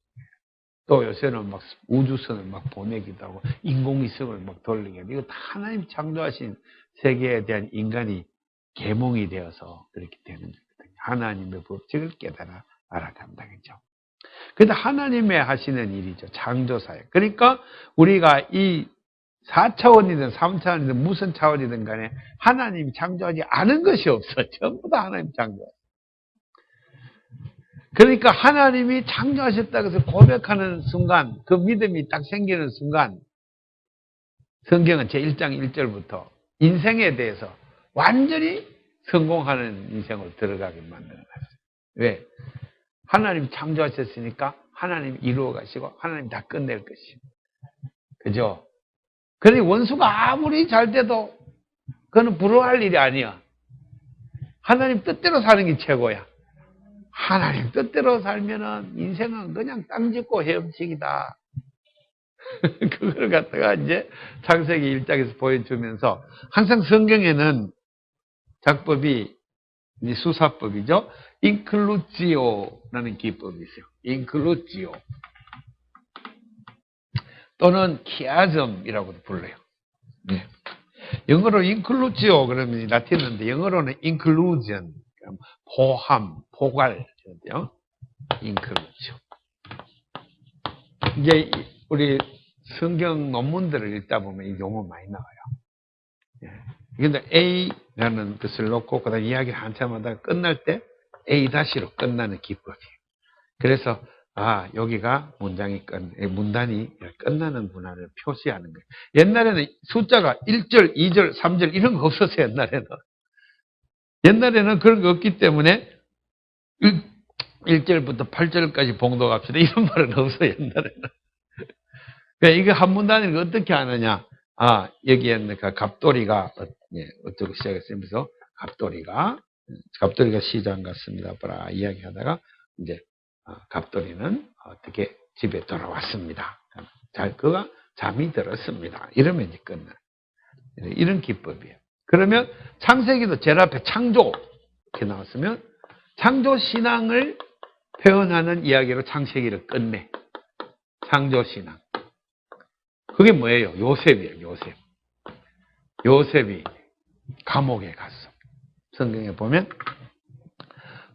또 요새는 막 우주선을 막 보내기도 하고 인공위성을 막 돌리게 하고, 이거 다 하나님 창조하신 세계에 대한 인간이 계몽이 되어서 그렇게 되는 거거든요. 하나님의 법칙을 깨달아 알아간다. 그죠? 근데 하나님의 하시는 일이죠. 창조사역. 그러니까 우리가 이 4차원이든 3차원이든 무슨 차원이든 간에 하나님이 창조하지 않은 것이 없어. 전부 다 하나님 창조하셨어요. 그러니까 하나님이 창조하셨다고 해서 고백하는 순간, 그 믿음이 딱 생기는 순간, 성경은 제1장 1절부터 인생에 대해서 완전히 성공하는 인생으로 들어가게 만들어놨어요. 왜? 하나님 창조하셨으니까 하나님 이루어 가시고 하나님 다 끝낼 것이에요. 그죠? 그러니 원수가 아무리 잘 돼도 그거는 부러워할 일이 아니야. 하나님 뜻대로 사는 게 최고야. 하나님 뜻대로 살면은 인생은 그냥 땅 짚고 헤엄치기다. 그걸 갖다가 이제 창세기 1장에서 보여주면서, 항상 성경에는 작법이 수사법이죠. 인클루지오라는 기법이 있어요. 인클루지오 또는 키아즘이라고도 불러요. 네. 영어로 인클루지오 그러면 라틴어인데 영어로는 inclusion, 포함, 포괄. 인클루지오. 이제 우리 성경 논문들을 읽다 보면 이 용어 많이 나와요. 그런데 A라는 것을 놓고 그다음 이야기를 한참 하다가 끝날 때 A-로 끝나는 기법이에요. 그래서 여기가 문단이 끝나는 문화를 표시하는 거예요. 옛날에는 숫자가 1절, 2절, 3절 이런 거 없었어요, 옛날에는. 옛날에는 그런 거 없기 때문에 1절부터 8절까지 봉독합시다. 이런 말은 없어요, 옛날에는. 그러니까 이거 한 문단을 어떻게 하느냐. 여기에는 갑돌이가, 어쩌고 시작했으면서 갑돌이가 시장 갔습니다. 이야기하다가, 이제, 갑돌이는 어떻게 집에 돌아왔습니다. 그가 잠이 들었습니다. 이러면 이제 끝나. 이런 기법이에요. 그러면 창세기도 제일 앞에 창조, 이렇게 나왔으면, 창조 신앙을 표현하는 이야기로 창세기를 끝내. 창조 신앙. 그게 뭐예요? 요셉이에요, 요셉. 요셉이 감옥에 갔어. 성경에 보면,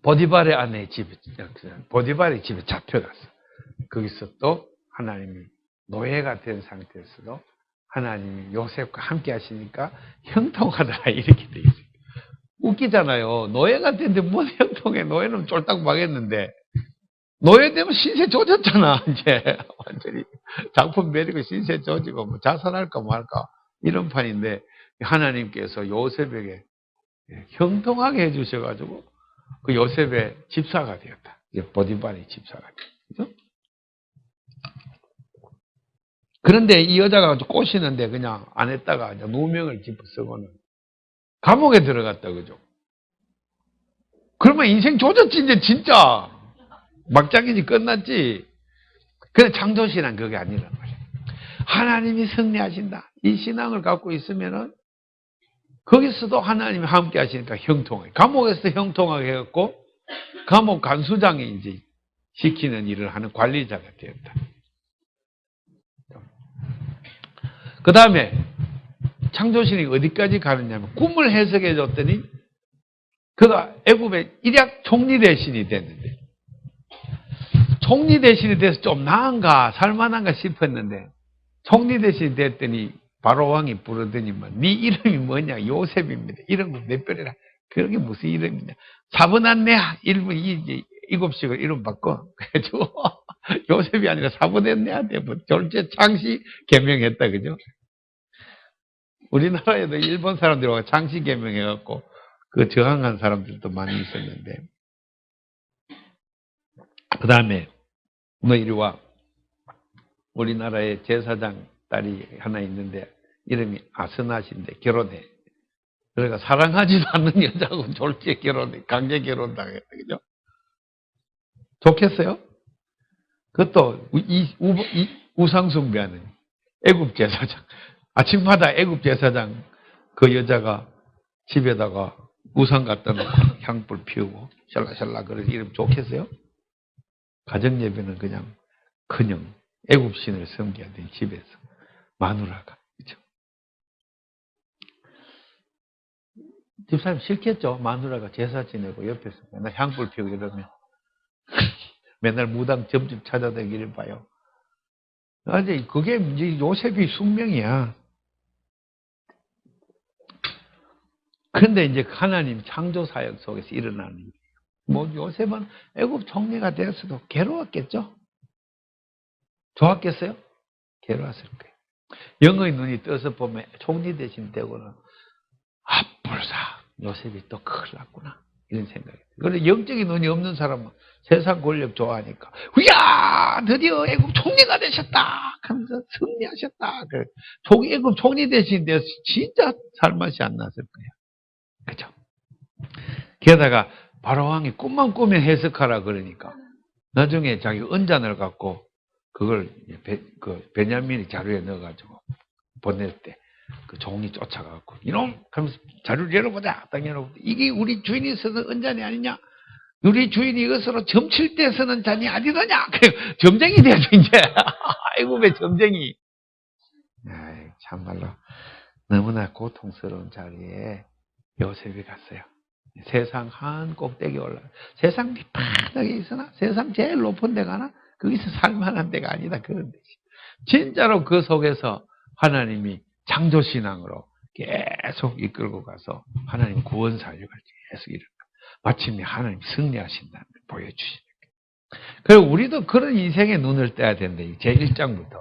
보디발의 집에 잡혀갔어. 거기서 또 하나님이 노예가 된 상태에서도 하나님이 요셉과 함께 하시니까 형통하더라. 이렇게 돼 있어요. 웃기잖아요. 노예가 됐는데 뭔 형통해. 노예는 쫄딱 망했는데. 노예 되면 신세 조졌잖아, 이제. 완전히. 작품 내리고 신세 조지고, 뭐 자살할까 말까. 이런 판인데, 하나님께서 요셉에게 형통하게 해주셔가지고, 그 요셉의 집사가 되었다. 보디발의 집사가 되었다. 그런데 이 여자가 꼬시는데 그냥 안 했다가 누명을 짚어 쓰고는 감옥에 들어갔다, 그죠? 그러면 인생 조졌지, 이제 진짜. 막장이지, 끝났지. 그래, 창조신앙 그게 아니란 말이야. 하나님이 승리하신다. 이 신앙을 갖고 있으면은, 거기서도 하나님이 함께 하시니까 형통하게. 감옥에서 형통하게 해갖고, 감옥 간수장이 이제 시키는 일을 하는 관리자가 되었다. 그 다음에, 창조신이 어디까지 가느냐면, 꿈을 해석해 줬더니, 그가 애굽의 일약 총리 대신이 됐는데, 총리 대신이 돼서 좀 나은가, 살만한가 싶었는데, 총리 대신이 됐더니, 바로왕이 부르더니만, 네 이름이 뭐냐? 요셉입니다. 이런 거 몇 별이라. 그게 무슨 이름이냐? 사브낫네아. 일곱씩을 이름 바꿔. 그래가지고, 요셉이 아니라 사브낫네아 되고, 졸제 창씨 개명했다, 그죠? 우리나라에도 일본 사람들이 와서 창씨 개명해갖고, 그 저항한 사람들도 많이 있었는데. 그 다음에, 너 이리 와. 우리나라에 제사장 딸이 하나 있는데, 이름이 아스낫인데, 결혼해. 그러니까 사랑하지도 않는 여자하고 졸지에 결혼해. 강제 결혼당했다. 그죠? 좋겠어요? 그것도 우상숭배하는 애굽 제사장. 아침마다 애굽 제사장 그 여자가 집에다가 우상 갖다 놓고 향불 피우고 샬라샬라 그래서 이름 좋겠어요? 가정예배는 그냥 그냥 애굽 신을 섬겨야 돼. 집에서 마누라가. 그죠? 집사님 싫겠죠? 마누라가 제사 지내고 옆에서 맨날 향불 피우고 이러면 맨날 무당 점집 찾아다니기를 봐요. 아니 그게 이제 요셉이 숙명이야. 그런데 이제 하나님 창조 사역 속에서 일어나는 일이에요. 뭐 요셉은 애굽 총리가 되었어도 괴로웠겠죠? 좋았겠어요? 괴로웠을 거예요. 영의 눈이 떠서 보면 총리 대신 되고는 불사 요셉이 또 큰일 났구나 이런 생각이 들어요. 그런데 영적인 눈이 없는 사람은 세상 권력 좋아하니까 이야 드디어 애굽 총리가 되셨다 하면서 승리하셨다. 애굽 총리 대신 돼서 진짜 살맛이 안 났을 거예요. 그죠? 게다가 바로왕이 꿈만 꾸면 해석하라 그러니까 나중에 자기 은잔을 갖고 그걸 베냐민이 자루에 넣어가지고 보낼 때 그 종이 쫓아가고 이놈 하면서 자루를 열어보자. 딱 열어보자. 이게 우리 주인이 쓰는 은잔이 아니냐? 우리 주인이 이것으로 점칠 때 쓰는 잔이 아니더냐? 점쟁이 되죠 이제. 애굽의 점쟁이. 참말로 너무나 고통스러운 자리에 요셉이 갔어요. 세상 한 꼭대기 올라. 세상 밑바닥에 있으나 세상 제일 높은 데 가나 거기서 살만한 데가 아니다 그런 데지. 진짜로 그 속에서 하나님이 창조신앙으로 계속 이끌고 가서 하나님 구원 사역을 계속 이끌고 마침내 하나님 승리하신다는 걸 보여주시는 거예요. 그리고 우리도 그런 인생의 눈을 떼야 된다. 제1장부터.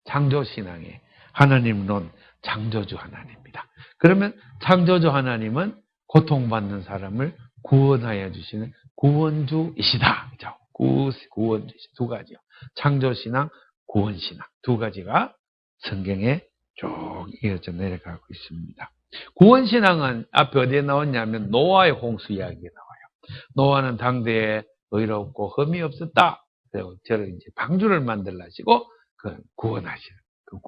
창조신앙에. 하나님은 창조주 하나님입니다. 그러면 창조주 하나님은 고통받는 사람을 구원하여 주시는 구원주이시다. 그죠? 구원주 두 가지요. 창조신앙, 구원신앙. 두 가지가 성경에 쭉 이어져 내려가고 있습니다. 구원신앙은 앞에 어디에 나왔냐면 노아의 홍수 이야기가 나와요. 노아는 당대에 의롭고 흠이 없었다. 그리고 저를 이제 방주를 만들라시고 구원하시는 그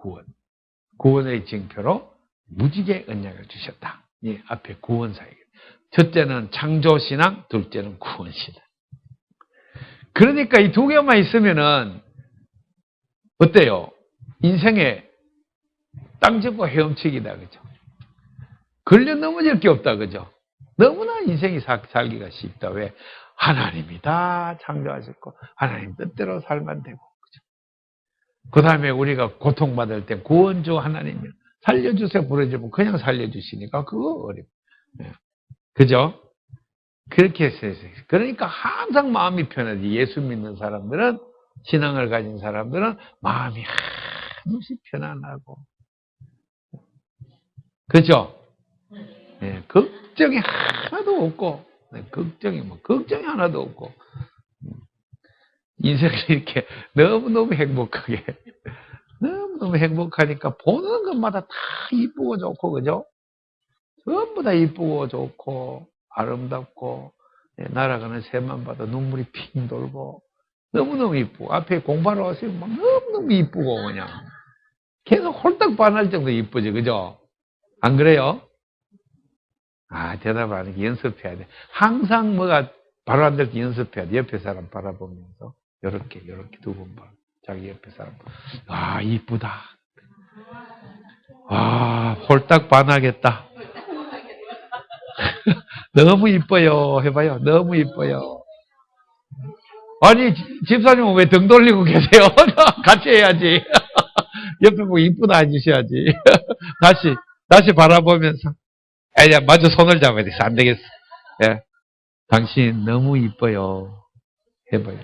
구원의 징표로 무지개 언약을 주셨다. 예, 앞에 구원사에게. 첫째는 창조신앙, 둘째는 구원신앙. 그러니까 이 두 개만 있으면은 어때요? 인생에 땅 짚고 헤엄치기다, 그죠? 걸려 넘어질 게 없다, 그죠? 너무나 인생이 살기가 쉽다. 왜? 하나님이 다 창조하셨고, 하나님 뜻대로 살면 되고, 그죠? 그 다음에 우리가 고통받을 때 구원주 하나님이 살려주세요 부르지면 그냥 살려주시니까 그거 어렵다. 그죠? 그렇게 했어요. 그러니까 항상 마음이 편하지. 예수 믿는 사람들은, 신앙을 가진 사람들은 마음이 한없이 편안하고. 그죠? 네, 걱정이 하나도 없고, 네, 걱정이 하나도 없고. 인생을 이렇게 너무너무 행복하게, 너무너무 행복하니까 보는 것마다 다 이쁘고 좋고, 그죠? 전부 다 이쁘고 좋고, 아름답고, 날아가는 새만 봐도 눈물이 핑 돌고, 너무너무 이쁘고, 앞에 공부하러 왔으면 막 너무너무 이쁘고, 그냥. 계속 홀딱 반할 정도 이쁘지, 그죠? 안 그래요? 대답 안 하기 연습해야 돼. 항상 뭐가 바로 안 될 때 연습해야 돼. 옆에 사람 바라보면서. 요렇게 두 번 봐. 자기 옆에 사람. 이쁘다. 홀딱 반하겠다. 너무 이뻐요. 해봐요. 너무 이뻐요. 아니, 집사님은 왜 등 돌리고 계세요? 같이 해야지. 옆에 보고 이쁘다 해주셔야지. 다시 바라보면서. 마저 손을 잡아야 돼. 안 되겠어. 예. 당신 너무 이뻐요. 해봐요.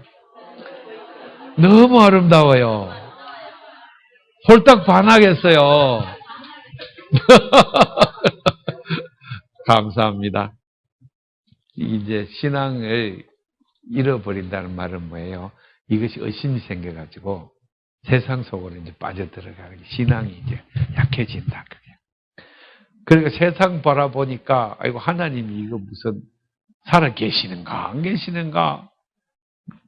너무 아름다워요. 홀딱 반하겠어요. 감사합니다. 이제 신앙을 잃어버린다는 말은 뭐예요? 이것이 의심이 생겨가지고 세상 속으로 이제 빠져들어가는 신앙이 이제 약해진다. 그러니까 세상 바라보니까 아이고 하나님이 이거 무슨 살아 계시는가 안 계시는가?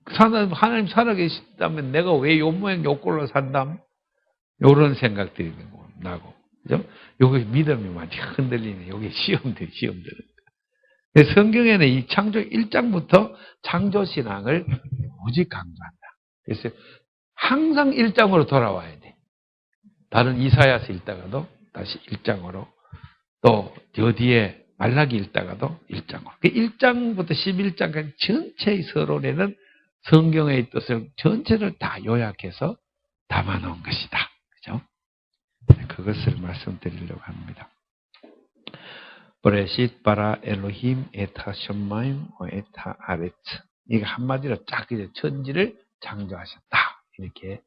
하나님 살아 계시다면 내가 왜 요 모양 요 꼴로 산담? 요런 생각들이 나고, 그죠? 요게 믿음이 많이 흔들리네. 요게 시험들. 성경에는 이 창조 1장부터 창조신앙을 오직 강조한다. 그래서 항상 1장으로 돌아와야 돼. 다른 이사야서 읽다가도 다시 1장으로, 또 저 뒤에 말라기 읽다가도 1장으로. 1장부터 11장까지 전체의 서론에는 성경의 뜻을 전체를 다 요약해서 담아놓은 것이다. 그죠? 그것을 말씀드리려고 합니다. 브레싯 바라 엘로힘 에타 션마임 에타 아레츠. 이거 한마디로 쫙 이제 천지를 창조하셨다. 이렇게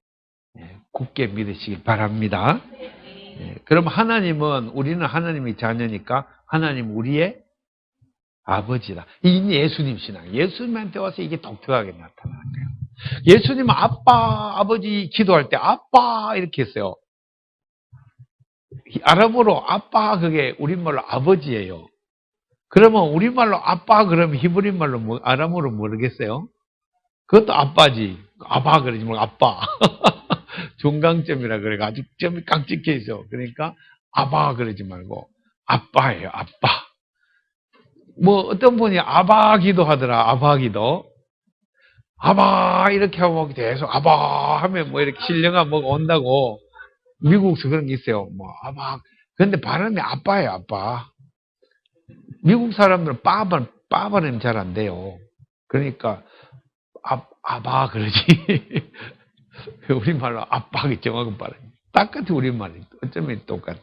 굳게 믿으시길 바랍니다. 그럼 우리는 하나님의 자녀니까 하나님 우리의 아버지다. 이 예수님 신앙. 예수님한테 와서 이게 독특하게 나타나는 거예요. 예수님은 아버지 기도할 때 아빠 이렇게 했어요. 아랍어로 아빠 그게 우리말로 아버지예요. 그러면 우리말로 아빠 그러면 히브리 말로 아람어로 모르겠어요? 그것도 아빠지. 아빠 그러지 말고 아빠. 중간점이라 그래 아직 점이 깍 찍혀 있어. 그러니까 아빠 그러지 말고 아빠예요. 아빠. 어떤 분이 아바 기도하더라. 아바 기도. 아바 이렇게 하고 계속 아바 하면 이렇게 신령한 뭐가 온다고. 미국에서 그런 게 있어요. 아바. 근데 발음이 아빠예요. 아빠. 미국 사람들은 빠바는 잘 안 돼요. 그러니까 아바 그러지. 우리말로 아빠가 정확한 발음. 똑같아 우리말이. 어쩌면 똑같아.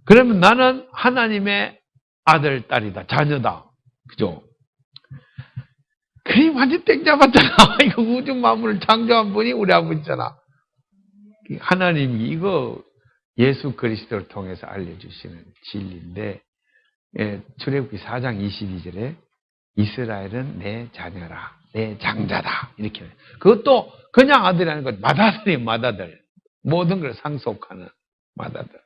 그러면 나는 하나님의 아들, 딸이다. 자녀다. 그죠? 그림 완전 땡 잡았잖아. 이거 우주 만물을 창조한 분이 우리 아버지잖아. 하나님이 이거 예수 그리스도를 통해서 알려주시는 진리인데, 출애굽기 4장 22절에 이스라엘은 내 자녀라, 내 장자다, 이렇게. 그것도 그냥 아들이 아니고 맏아들이 맏아들, 모든 걸 상속하는 맏아들.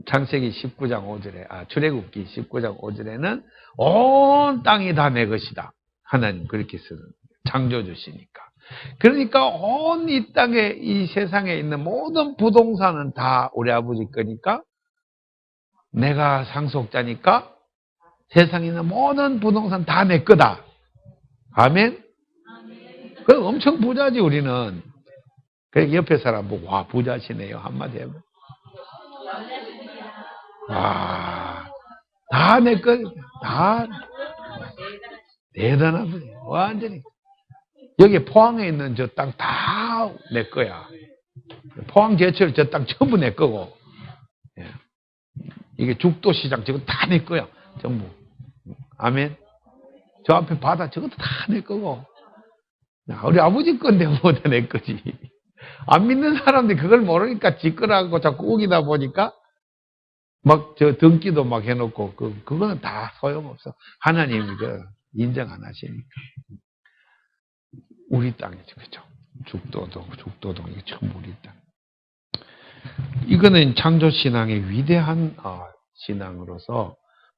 창세기 19장 5절에, 출애굽기 19장 5절에는 온 땅이 다 내 것이다. 하나님 그렇게 쓰는, 창조주시니까. 그러니까 온 이 땅에, 이 세상에 있는 모든 부동산은 다 우리 아버지 거니까, 내가 상속자니까 세상에 있는 모든 부동산 다 내 거다. 아멘? 그럼 엄청 부자지, 우리는. 그러니까 옆에 사람 보고, 와, 부자시네요. 한마디 해봐. 와, 다 내 거, 다. 대단하지. 완전히. 여기 포항에 있는 저 땅 다 내 거야. 포항 제철 저 땅 전부 내 거고. 예. 이게 죽도시장 저거 다 내 거야. 전부. 아멘. 저 앞에 바다 저것도 다 내 거고. 우리 아버지 건데 뭐다 내 거지. 안 믿는 사람들이 그걸 모르니까 지끄라고 자꾸 우기다 보니까 막 저 등기도 막 해놓고 그거는 다 소용없어. 하나님이 그 인정 안 하시니까. 우리 땅이죠, 그죠? 죽도동 이게 전부 우리 땅. 이거는 창조 신앙의 위대한 신앙으로서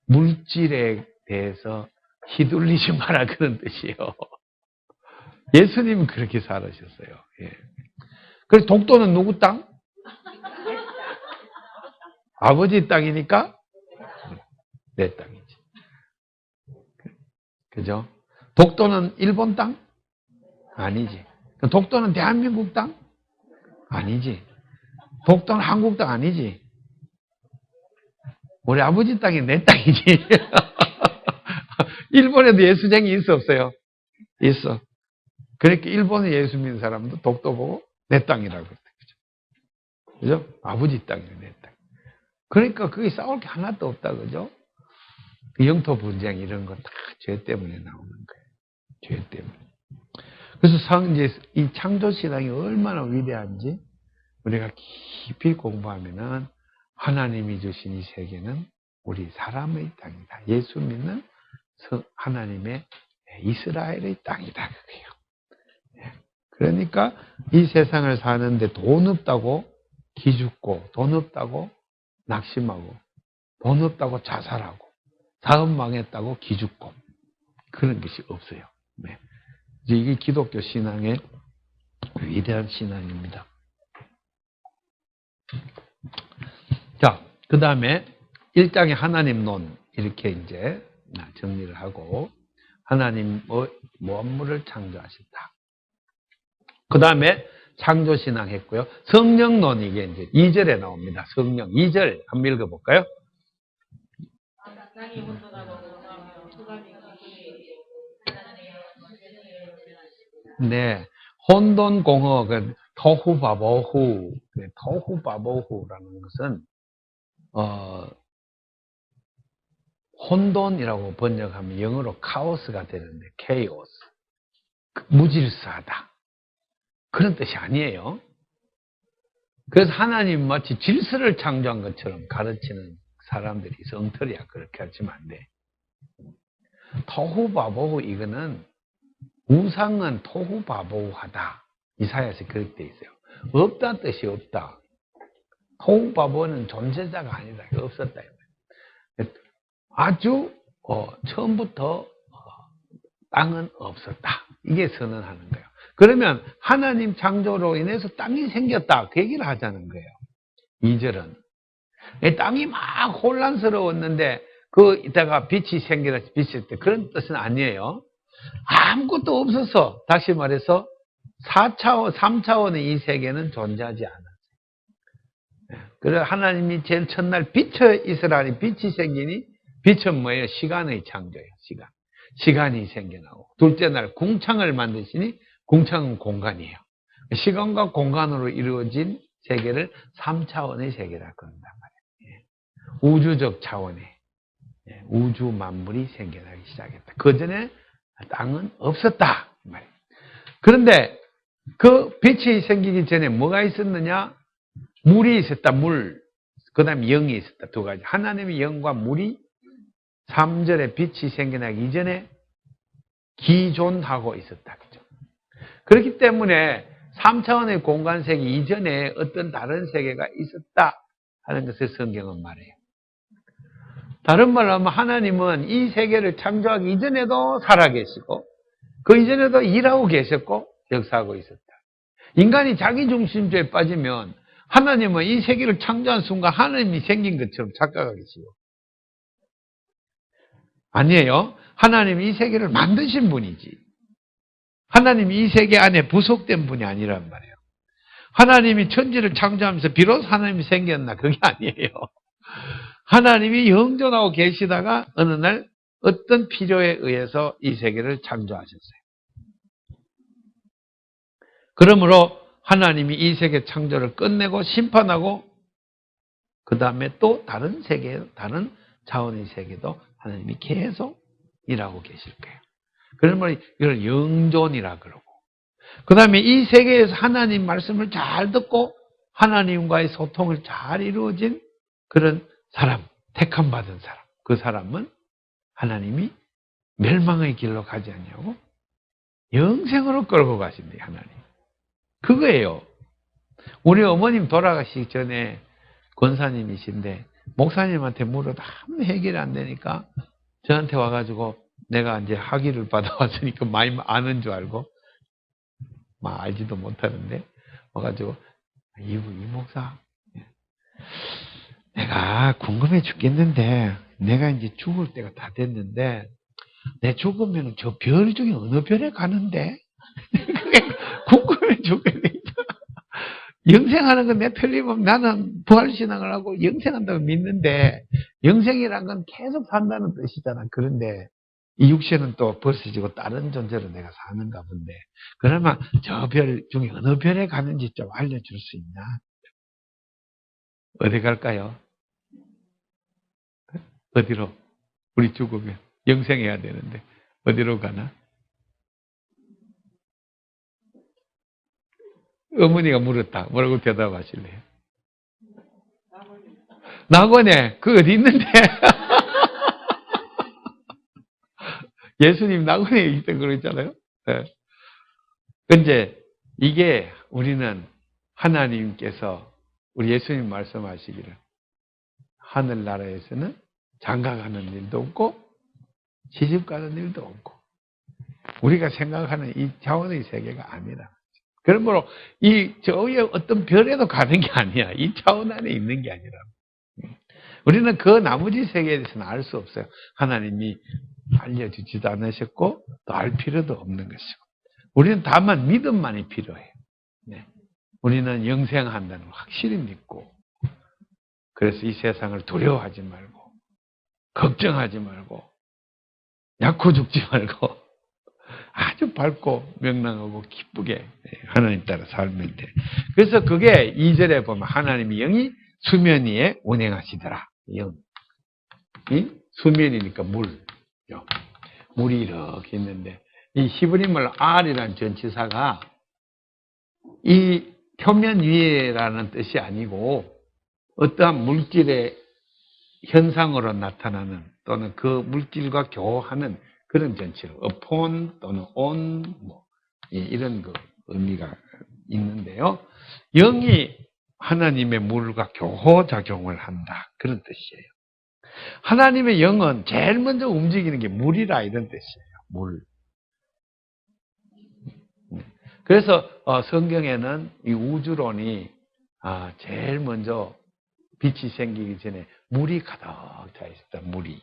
물질에 대해서 휘둘리지 마라 그런 뜻이에요. 예수님은 그렇게 살으셨어요. 예. 그래서 독도는 누구 땅? 아버지 땅이니까 내 땅이지. 그죠? 독도는 일본 땅? 아니지. 독도는 대한민국 땅? 아니지. 독도는 한국 땅 아니지. 우리 아버지 땅이 내 땅이지. 일본에도 예수쟁이 있어 없어요? 있어. 그러니까 일본에 예수 믿는 사람도 독도 보고 내 땅이라고 그랬다. 그죠? 아버지 땅이에요, 내 땅. 그러니까 그게 싸울 게 하나도 없다, 그죠? 영토 분쟁 이런 건 다 죄 때문에 나오는 거예요. 죄 때문에. 그래서 이제 이 창조 신앙이 얼마나 위대한지 우리가 깊이 공부하면은 하나님이 주신 이 세계는 우리 사람의 땅이다. 예수 믿는 하나님의 이스라엘의 땅이다. 그게요. 그러니까 이 세상을 사는데 돈 없다고 기죽고, 돈 없다고 낙심하고, 돈 없다고 자살하고, 사업 망했다고 기죽고, 그런 것이 없어요. 네. 이게 기독교 신앙의 위대한 신앙입니다. 자, 그 다음에 1장의 하나님론, 이렇게 이제 정리를 하고, 하나님 만물을 창조하셨다. 그 다음에 창조신앙 했고요. 성령론, 이게 이제 2절에 나옵니다. 성령. 2절 한번 읽어볼까요? 네. 혼돈공허, 토후바보후, 토후바보후라는 것은, 혼돈이라고 번역하면 영어로 카오스가 되는데, 케이오스. 무질서하다. 그런 뜻이 아니에요. 그래서 하나님 마치 질서를 창조한 것처럼 가르치는 사람들이 있어. 엉터리야. 그렇게 하시면 안 돼. 토후바보후, 이거는 우상은 토후바보후하다. 이사야서 그렇게 돼 있어요. 없다는 뜻이 없다. 토후바보는 존재자가 아니다. 없었다. 아주 처음부터 땅은 없었다. 이게 선언하는 거예요. 그러면 하나님 창조로 인해서 땅이 생겼다. 그 얘기를 하자는 거예요. 2절은. 땅이 막 혼란스러웠는데 이따가 빛이 생겨서 빛일 때 그런 뜻은 아니에요. 아무것도 없어서, 다시 말해서 4차원, 3차원의 이 세계는 존재하지 않았어요. 그래서 하나님이 제일 첫날 빛이 있으라니 빛이 생기니 빛은 뭐예요? 시간의 창조예요. 시간이 생겨나고, 둘째 날 궁창을 만드시니 궁창은 공간이에요. 시간과 공간으로 이루어진 세계를 3차원의 세계라고 한단 말이에요. 우주적 차원의 우주 만물이 생겨나기 시작했다. 그 전에 땅은 없었다. 그런데 그 빛이 생기기 전에 뭐가 있었느냐? 물이 있었다. 물. 그 다음에 영이 있었다. 두 가지. 하나님의 영과 물이 3절에 빛이 생겨나기 이전에 기존하고 있었다. 그죠? 그렇기 때문에 3차원의 공간세계 이전에 어떤 다른 세계가 있었다 하는 것을 성경은 말해요. 다른 말로 하면 하나님은 이 세계를 창조하기 이전에도 살아계시고 그 이전에도 일하고 계셨고 역사하고 있었다. 인간이 자기중심주의에 빠지면 하나님은 이 세계를 창조한 순간 하나님이 생긴 것처럼 착각하겠어요. 아니에요. 하나님이 이 세계를 만드신 분이지. 하나님이 이 세계 안에 부속된 분이 아니란 말이에요. 하나님이 천지를 창조하면서 비로소 하나님이 생겼나? 그게 아니에요. 하나님이 영존하고 계시다가 어느 날 어떤 필요에 의해서 이 세계를 창조하셨어요. 그러므로 하나님이 이 세계 창조를 끝내고 심판하고 그 다음에 또 다른 세계, 다른 차원의 세계도 하나님이 계속 일하고 계실 거예요. 그러면 이걸 영존이라 그러고 그 다음에 이 세계에서 하나님 말씀을 잘 듣고 하나님과의 소통을 잘 이루어진 그런 사람, 택함 받은 사람, 그 사람은 하나님이 멸망의 길로 가지 않냐고 영생으로 끌고 가신대요. 하나님. 그거예요. 우리 어머님 돌아가시기 전에 권사님이신데 목사님한테 물어도 아무 해결이 안 되니까 저한테 와가지고 내가 이제 학위를 받아왔으니까 많이 아는 줄 알고 막 알지도 못하는데 와가지고 이 목사 내가 궁금해 죽겠는데 내가 이제 죽을 때가 다 됐는데 내 죽으면 저 별 중에 어느 별에 가는데 궁금해 죽겠네. 영생하는 건 내 틀림없는 나는 부활신앙을 하고 영생한다고 믿는데 영생이란 건 계속 산다는 뜻이잖아. 그런데 이 육체는 또 벗어지고 다른 존재로 내가 사는가 본데 그러면 저 별 중에 어느 별에 가는지 좀 알려줄 수 있나? 어디 갈까요? 어디로? 우리 죽으면 영생해야 되는데 어디로 가나? 어머니가 물었다. 뭐라고 대답하실래요? 낙원에 그 어디 있는데? 예수님 낙원에 있다고 그랬잖아요. 네. 근데 이게 우리는 하나님께서 우리 예수님 말씀하시기를 하늘나라에서는 장가가는 일도 없고 시집가는 일도 없고 우리가 생각하는 이 차원의 세계가 아니라 그러므로 이 저의 어떤 별에도 가는 게 아니야. 이 차원 안에 있는 게 아니라 우리는 그 나머지 세계에 대해서는 알 수 없어요. 하나님이 알려주지도 않으셨고 또 알 필요도 없는 것이고 우리는 다만 믿음만이 필요해요. 네. 우리는 영생한다는 걸 확실히 믿고 그래서 이 세상을 두려워하지 말고 걱정하지 말고 약호 죽지 말고 아주 밝고 명랑하고 기쁘게 하나님 따라 살면 돼. 그래서 그게 2절에 보면 하나님의 영이 수면 위에 운행하시더라. 영. 수면이니까 물. 물이 이렇게 있는데 이 히브리말로 R이라는 전치사가 이 표면 위에라는 뜻이 아니고 어떠한 물질의 현상으로 나타나는 또는 그 물질과 교하는 그런 전치로 upon 또는 on 이런 그 의미가 있는데요. 영이 하나님의 물과 교호작용을 한다. 그런 뜻이에요. 하나님의 영은 제일 먼저 움직이는 게 물이라 이런 뜻이에요. 물. 그래서 성경에는 이 우주론이 제일 먼저 빛이 생기기 전에 물이 가득 차 있었다. 물이.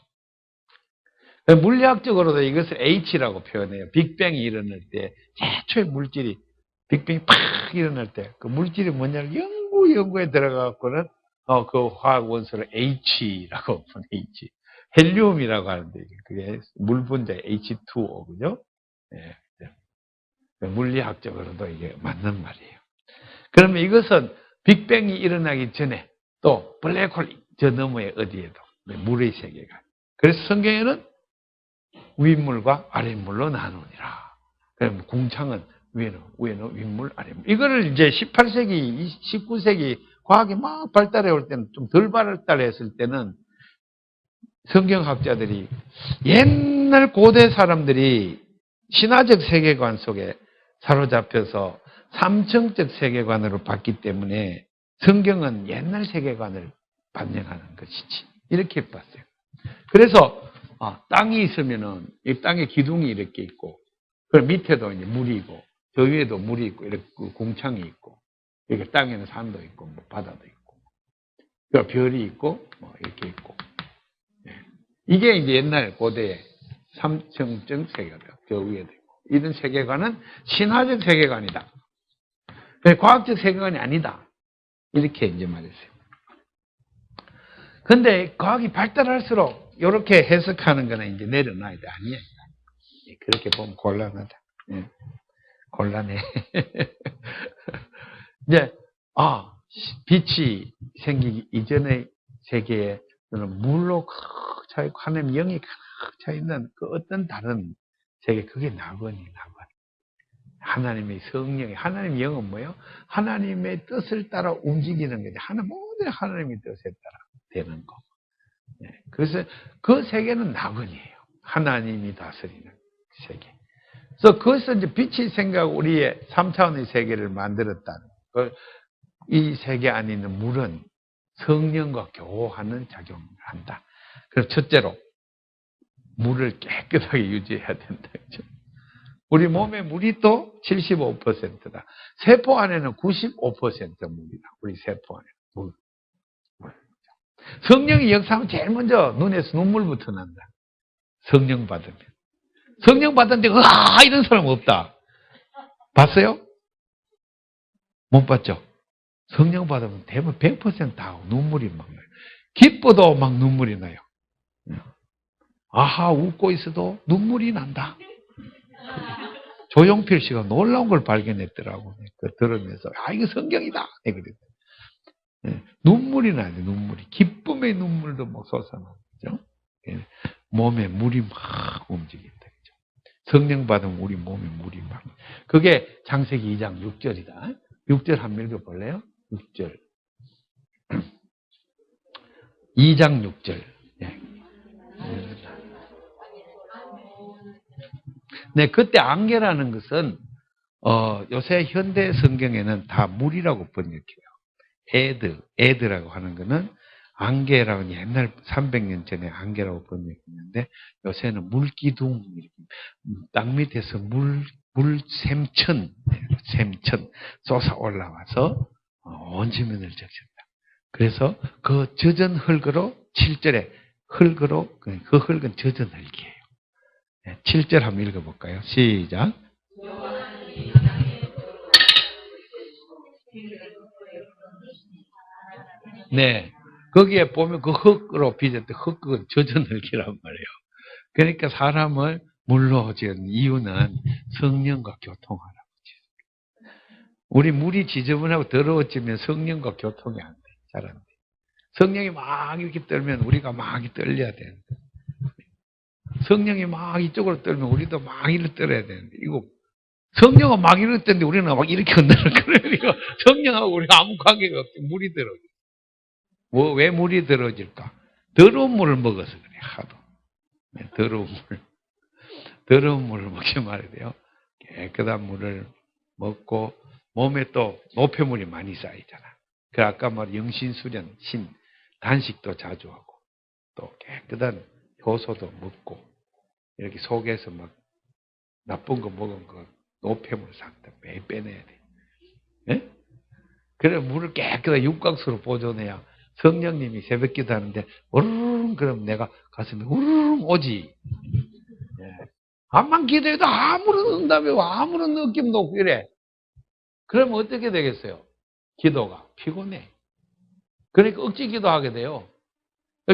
물리학적으로도 이것을 H라고 표현해요. 빅뱅이 일어날 때 최초의 물질이 빅뱅이 팍 일어날 때 그 물질이 뭐냐를 연구에 들어가고는 그 화학 원소를 H라고 부르는 H. 헬륨이라고 하는데 그게 물 분자 H2O 그죠? 네. 물리학적으로도 이게 맞는 말이에요. 그러면 이것은 빅뱅이 일어나기 전에 또 블랙홀 저 너머에 어디에도 물의 세계가. 그래서 성경에는 윗물과 아랫물로 나누니라. 그럼 궁창은 위에는 윗물, 아랫물. 이거를 이제 18세기, 19세기 과학이 막 발달해 올 때는 좀 덜 발달했을 때는 성경학자들이 옛날 고대 사람들이 신화적 세계관 속에 사로잡혀서 삼층적 세계관으로 봤기 때문에 성경은 옛날 세계관을 반영하는 것이지. 이렇게 봤어요. 그래서 땅이 있으면은 이 땅에 기둥이 이렇게 있고, 그 밑에도 이제 물이 있고, 저 위에도 물이 있고, 이렇게 궁창이 있고, 이렇게 땅에는 산도 있고, 뭐 바다도 있고, 그 별이 있고, 뭐 이렇게 있고. 이게 이제 옛날 고대의 삼층적 세계관, 저 위에도 있고. 이런 세계관은 신화적 세계관이다. 과학적 세계관이 아니다. 이렇게 이제 말했어요. 근데 과학이 발달할수록 이렇게 해석하는 거는 이제 내려놔야 돼. 아니야. 그렇게 보면 곤란하다. 곤란해. 이제, 빛이 생기기 이전의 세계에는 물로 칵 차있고, 하나님 영이 칵 차있는 그 어떤 다른 세계, 그게 낙원이. 하나님의 성령이, 하나님의 영은 뭐예요? 하나님의 뜻을 따라 움직이는 거죠. 모든 하나님의 뜻에 따라 되는 거. 그래서 그 세계는 낙원이에요. 하나님이 다스리는 세계. 그래서 거기서 이제 빛이 생겨하고 우리의 3차원의 세계를 만들었다는 거. 이 세계 안에 있는 물은 성령과 교호하는 작용을 한다. 그래서 첫째로, 물을 깨끗하게 유지해야 된다. 그렇죠? 우리 몸에 물이 또 75%다. 세포 안에는 95% 물이다. 우리 세포 안에 물. 성령의 역사는 제일 먼저 눈에서 눈물부터 난다. 성령 받으면. 성령 받았는데 이런 사람 없다. 봤어요? 못 봤죠? 성령 받으면 대부분 100% 눈물이 막 나요. 기뻐도 막 눈물이 나요. 웃고 있어도 눈물이 난다. 조용필 씨가 놀라운 걸 발견했더라고. 들으면서 이거 성경이다. 눈물이 나요. 눈물이. 기쁨의 눈물도 막 솟아나죠. 몸에 물이 막 움직인다. 그죠? 성령 받으면 우리 몸에 물이 막. 그게 창세기 2장 6절이다. 6절 한번 읽어볼래요? 6절. 2장 6절. 네, 그때 안개라는 것은 요새 현대 성경에는 다 물이라고 번역해요. 에드라고 하는 것은 안개라고 옛날 300년 전에 안개라고 번역했는데 요새는 물기둥, 땅 밑에서 샘천 솟아 올라와서 온 지면을 적셨다. 그래서 그 젖은 흙으로 7절에 흙으로 그 흙은 젖은 흙이에요. 7절 한번 읽어볼까요? 시작. 네. 거기에 보면 그 흙으로 빚었던 흙은 젖은 흙이란 말이에요. 그러니까 사람을 물로 지은 이유는 성령과 교통하라고. 우리 물이 지저분하고 더러워지면 성령과 교통이 안 돼. 잘 안 돼. 성령이 막 이렇게 떨면 우리가 막 떨려야 되는데. 성령이 막 이쪽으로 떨면 우리도 막 이렇게 떨어야 되는데. 이거 성령은 막 이렇게 떨는데 우리는 막 이렇게 흔들어. 그러니까 성령하고 우리가 아무 관계가 없지. 물이 들어져. 왜 물이 들어질까? 더러운 물을 먹어서 그래, 하도. 네, 더러운 물을 먹지 말아야 돼요. 깨끗한 물을 먹고, 몸에 또 노폐물이 많이 쌓이잖아. 그 아까 영신수련, 단식도 자주 하고, 또 깨끗한 효소도 먹고, 이렇게 속에서 막 나쁜 거 먹은 거, 노폐물 상태 매일 빼내야 돼. 네? 그래, 물을 깨끗하게 육각수로 보존해야 성령님이 새벽 기도 하는데, 우르릉, 그럼 내가 가슴에 우르릉 오지. 예. 암만 기도해도 아무런 응답이 오고, 아무런 느낌도 없고, 이래. 그러면 어떻게 되겠어요? 기도가 피곤해. 그러니까 억지 기도하게 돼요.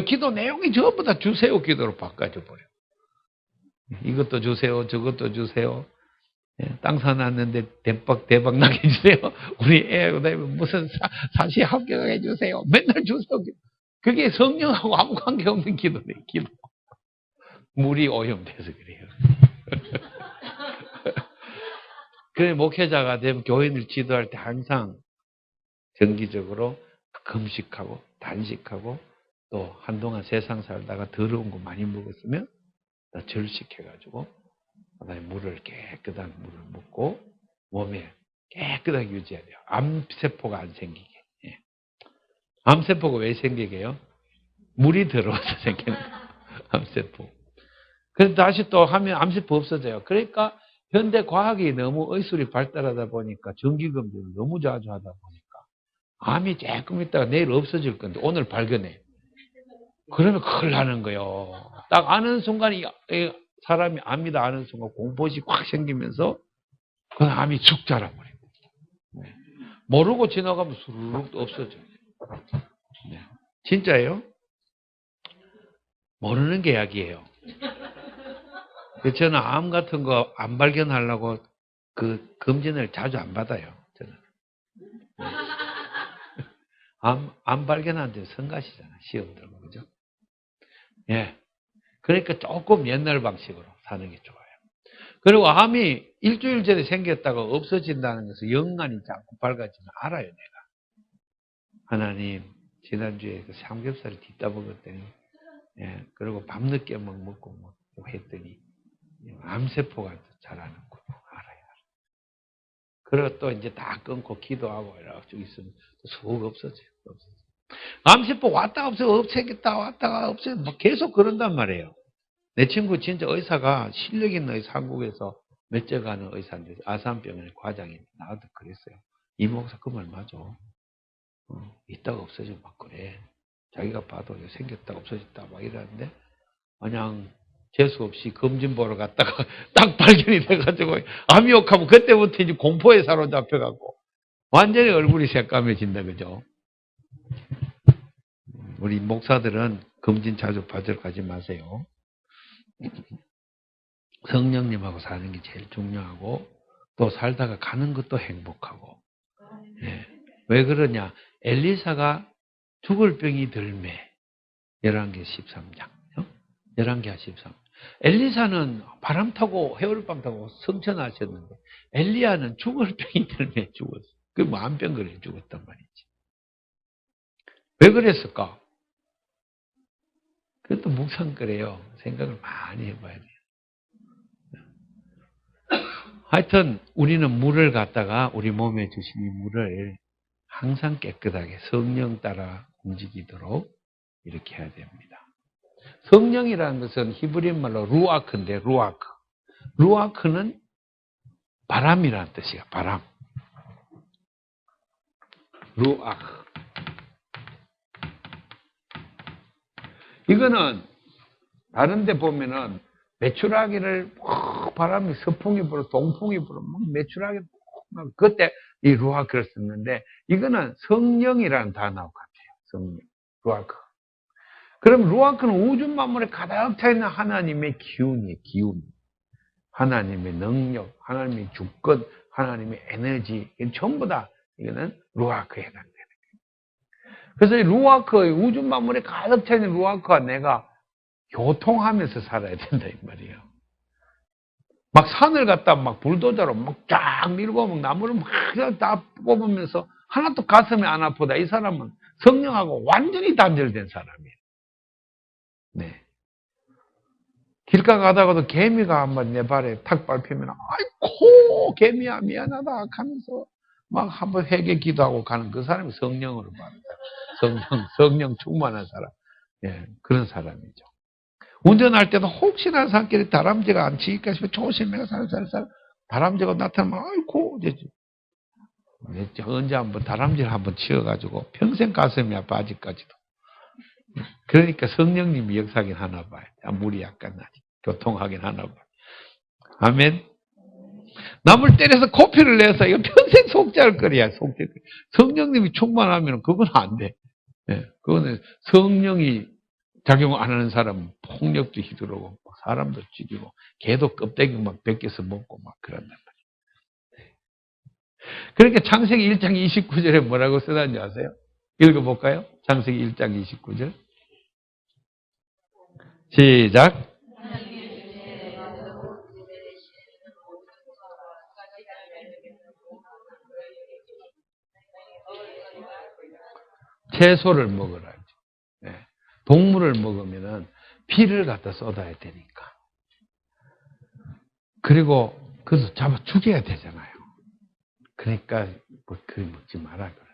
기도 내용이 전부 다 주세요 기도로 바꿔줘 버려. 이것도 주세요, 저것도 주세요. 땅 사놨는데 대박 나게 해주세요. 우리 애 무슨 사시 합격해 주세요. 맨날 주세요. 그게 성령하고 아무 관계 없는 기도네. 기도. 물이 오염돼서 그래요. 그래, 목회자가 되면 교인을 지도할 때 항상 정기적으로 금식하고 단식하고 또 한동안 세상 살다가 더러운 거 많이 먹었으면 절식해가지고 그다음에 물을 깨끗한 물을 먹고 몸에 깨끗하게 유지해야 돼요. 암세포가 안 생기게. 예. 암세포가 왜 생기게요? 물이 더러워서 생기는 거예요. 암세포. 그래서 다시 또 하면 암세포 없어져요. 그러니까 현대 과학이 너무 의술이 발달하다 보니까 정기검진을 너무 자주 하다 보니까 암이 조금 있다가 내일 없어질 건데 오늘 발견해. 그러면 큰일 나는 거예요. 딱 아는 순간 이 사람이 암이다 아는 순간 공포심이 확 생기면서 그 암이 쑥 자라버려요. 네. 모르고 지나가면 수르륵 없어져요. 네. 진짜예요? 모르는 게 약이에요. 저는 암 같은 거 안 발견하려고 그 검진을 자주 안 받아요. 저는. 네. 암 발견하는데 성가시잖아. 시험 들고, 그죠? 예. 그러니까 조금 옛날 방식으로 사는 게 좋아요. 그리고 암이 일주일 전에 생겼다가 없어진다는 것을 영안이 자꾸 밝아지면 알아요, 내가. 하나님, 지난주에 그 삼겹살을 뒤따 먹었더니, 예. 그리고 밤늦게 막 먹고 했더니, 암세포가 자라는구나. 알아요. 그리고 또 이제 다 끊고 기도하고 이렇게 있으면 쑥 없어져요. 암세포 왔다 없어졌다 왔다가 없어져 뭐 계속 그런단 말이에요. 내 친구 진짜 의사가 실력 있는 의사 한국에서 몇째 가는 의사인데 아산병원의 과장인데 나도 그랬어요. 이 목사 그 말 맞아. 있다가 없어져 막 그래. 자기가 봐도 생겼다가 없어졌다 막 이러는데 그냥 재수 없이 검진 보러 갔다가 딱 발견이 돼가지고 암이 욕하면 그때부터 이제 공포에 사로잡혀갖고 완전히 얼굴이 새까매진다 그죠? 우리 목사들은 검진 자주 받으러 가지 마세요. 성령님하고 사는 게 제일 중요하고 또 살다가 가는 것도 행복하고. 예. 왜 그러냐? 엘리사가 죽을 병이 들매 11개 13장 11개 13. 엘리사는 바람 타고 해울밤 타고 성천하셨는데 엘리야는 죽을 병이 들매 죽었어. 그 암병 걸려 죽었단 말이지. 왜 그랬을까? 그것도 묵상거래요. 생각을 많이 해봐야 돼요. 하여튼 우리는 물을 갖다가 우리 몸에 주신 이 물을 항상 깨끗하게 성령 따라 움직이도록 이렇게 해야 됩니다. 성령이라는 것은 히브리 말로 루아크인데 루아크. 루아크는 바람이라는 뜻이에요. 바람. 루아크. 이거는 다른 데 보면은 메추라기를 바람이 서풍이 불어 동풍이 불어 막 메추라기 막 그때 이 루아크를 썼는데 이거는 성령이라는 단어 같아요. 성령. 루아크. 그럼 루아크는 우주 만물에 가득 차 있는 하나님의 기운이에요. 기운. 하나님의 능력, 하나님의 주권, 하나님의 에너지 전부 다 이거는 루아크에 해당되는 거예요. 그래서 이 루아크, 우주 만물에 가득 차 있는 루아크와 내가 교통하면서 살아야 된다 이 말이에요. 막 산을 갖다 막 불도저로 막 쫙 밀고 막 나무를 막 다 뽑으면서 하나도 가슴이 안 아프다. 이 사람은 성령하고 완전히 단절된 사람이에요. 네. 길가 가다가도 개미가 한번 내 발에 탁 밟히면 아이고 개미야 미안하다 하면서 막 한번 회개 기도하고 가는 그 사람이 성령으로 말합니다. 성령 충만한 사람. 예, 그런 사람이죠. 운전할 때도 혹시나 산길에 다람쥐가 안 치니까 싶어 조심해서 살살살 다람쥐가 나타나면 아이고 이제 언제 한번 다람쥐를 한번 치어가지고 평생 가슴이 아파 아직까지도. 그러니까 성령님이 역사하긴 하나 봐요. 물이 약간 나지. 교통하긴 하나 봐요. 아멘. 남을 때려서 코피를 내서 이거 평생 속죄할 거리야. 속죄. 성령님이 충만하면 그건 안 돼. 네, 그거는 성령이 작용 안 하는 사람은 폭력도 휘두르고 사람도 죽이고 개도 껍데기 막 벗겨서 먹고 막 그런단 말이에요. 그러니까 창세기 1장 29절에 뭐라고 써놨는지 아세요? 읽어볼까요? 창세기 1장 29절 시작. 채소를 먹으라죠. 네. 동물을 먹으면은 피를 갖다 쏟아야 되니까. 그리고 그래서 잡아 죽여야 되잖아요. 그러니까 뭐 그리 먹지 마라 그래.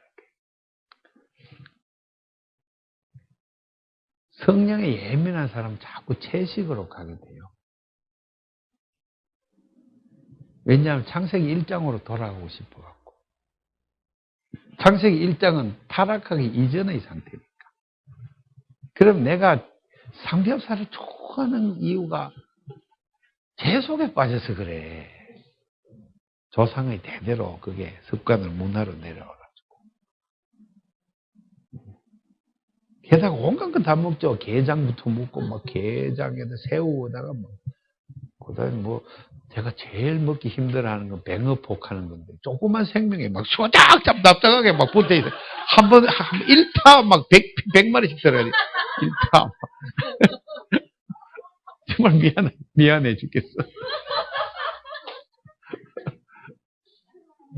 성령에 예민한 사람은 자꾸 채식으로 가게 돼요. 왜냐하면 창세기 1장으로 돌아가고 싶어갖고. 창세기 1장은 타락하기 이전의 상태니까. 그럼 내가 삼겹살을 좋아하는 이유가 채속에 빠져서 그래. 조상의 대대로 그게 습관을 문화로 내려와가지고. 게다가 온갖 거 다 먹죠. 게장부터 먹고, 막 게장에다 새우에다가 뭐. 그 다음에 뭐, 제가 제일 먹기 힘들어하는 건 뱅어폭 하는 건데, 조그만 생명에 막 쏘작잡 납작하게 막 붙어있어. 한 번, 1타 막 100마리씩 들어야 돼. 1타. 정말 미안해 죽겠어.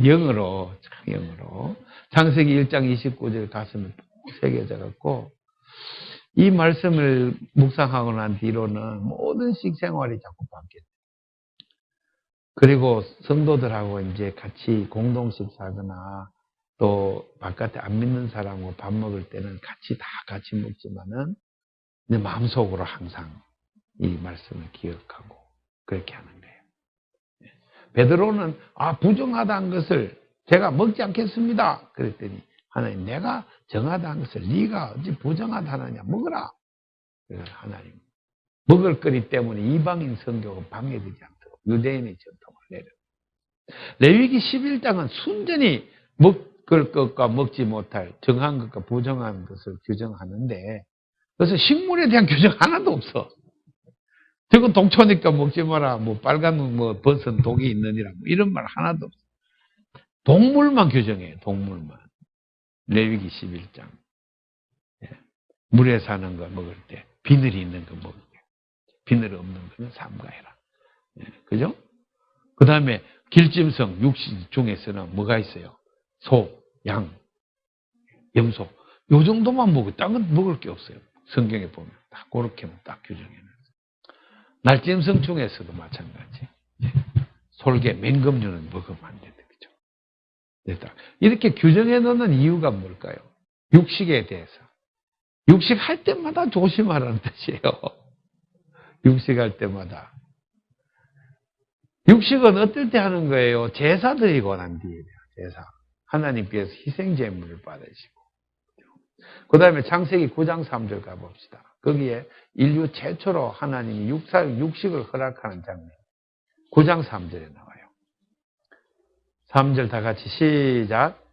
영어로, 영어로. 창세기 1장 29절 가슴에 새겨져갖고, 이 말씀을 묵상하고 난 뒤로는 모든 식생활이 자꾸 바뀌어요. 그리고 성도들하고 이제 같이 공동 식사하거나 또 바깥에 안 믿는 사람하고 밥 먹을 때는 다 같이 먹지만은 내 마음속으로 항상 이 말씀을 기억하고 그렇게 하는 거예요. 베드로는 부정하다는 것을 제가 먹지 않겠습니다. 그랬더니 하나님, 내가 정하다는 것을 네가 어찌 부정하다 하느냐, 먹어라. 그래서 하나님, 먹을 거리 때문에 이방인 선교가 방해되지 않도록 유대인의 전통을 내려. 레위기 11장은 순전히 먹을 것과 먹지 못할 정한 것과 부정한 것을 규정하는데, 그래서 식물에 대한 규정 하나도 없어. 저건 동초니까 먹지 마라. 뭐 빨간 뭐 버섯 독이 있느니라. 뭐 이런 말 하나도 없어. 동물만 규정해요. 동물만. 레위기 11장. 물에 사는 거 먹을 때, 비늘이 있는 거 먹을 때, 비늘 없는 거는 삼가해라. 그죠? 그 다음에 길짐승 육식 중에서는 뭐가 있어요? 소, 양, 염소. 요 정도만 먹어. 딴 건 먹을 게 없어요. 성경에 보면 딱 그렇게만 딱 규정해놨어요. 날짐승 중에서도 마찬가지. 솔개, 맹금류는 먹으면 안 된다. 그죠? 됐다. 이렇게 규정해 놓는 이유가 뭘까요? 육식에 대해서. 육식할 때마다 조심하라는 뜻이에요. 육식할 때마다. 육식은 어떨 때 하는 거예요? 제사 드리고 난 뒤에 제사. 하나님께서 희생제물을 받으시고. 그 다음에 창세기 9장 3절 가봅시다. 거기에 인류 최초로 하나님이 육식을 허락하는 장면. 9장 3절에 나와요. 3절 다 같이 시작.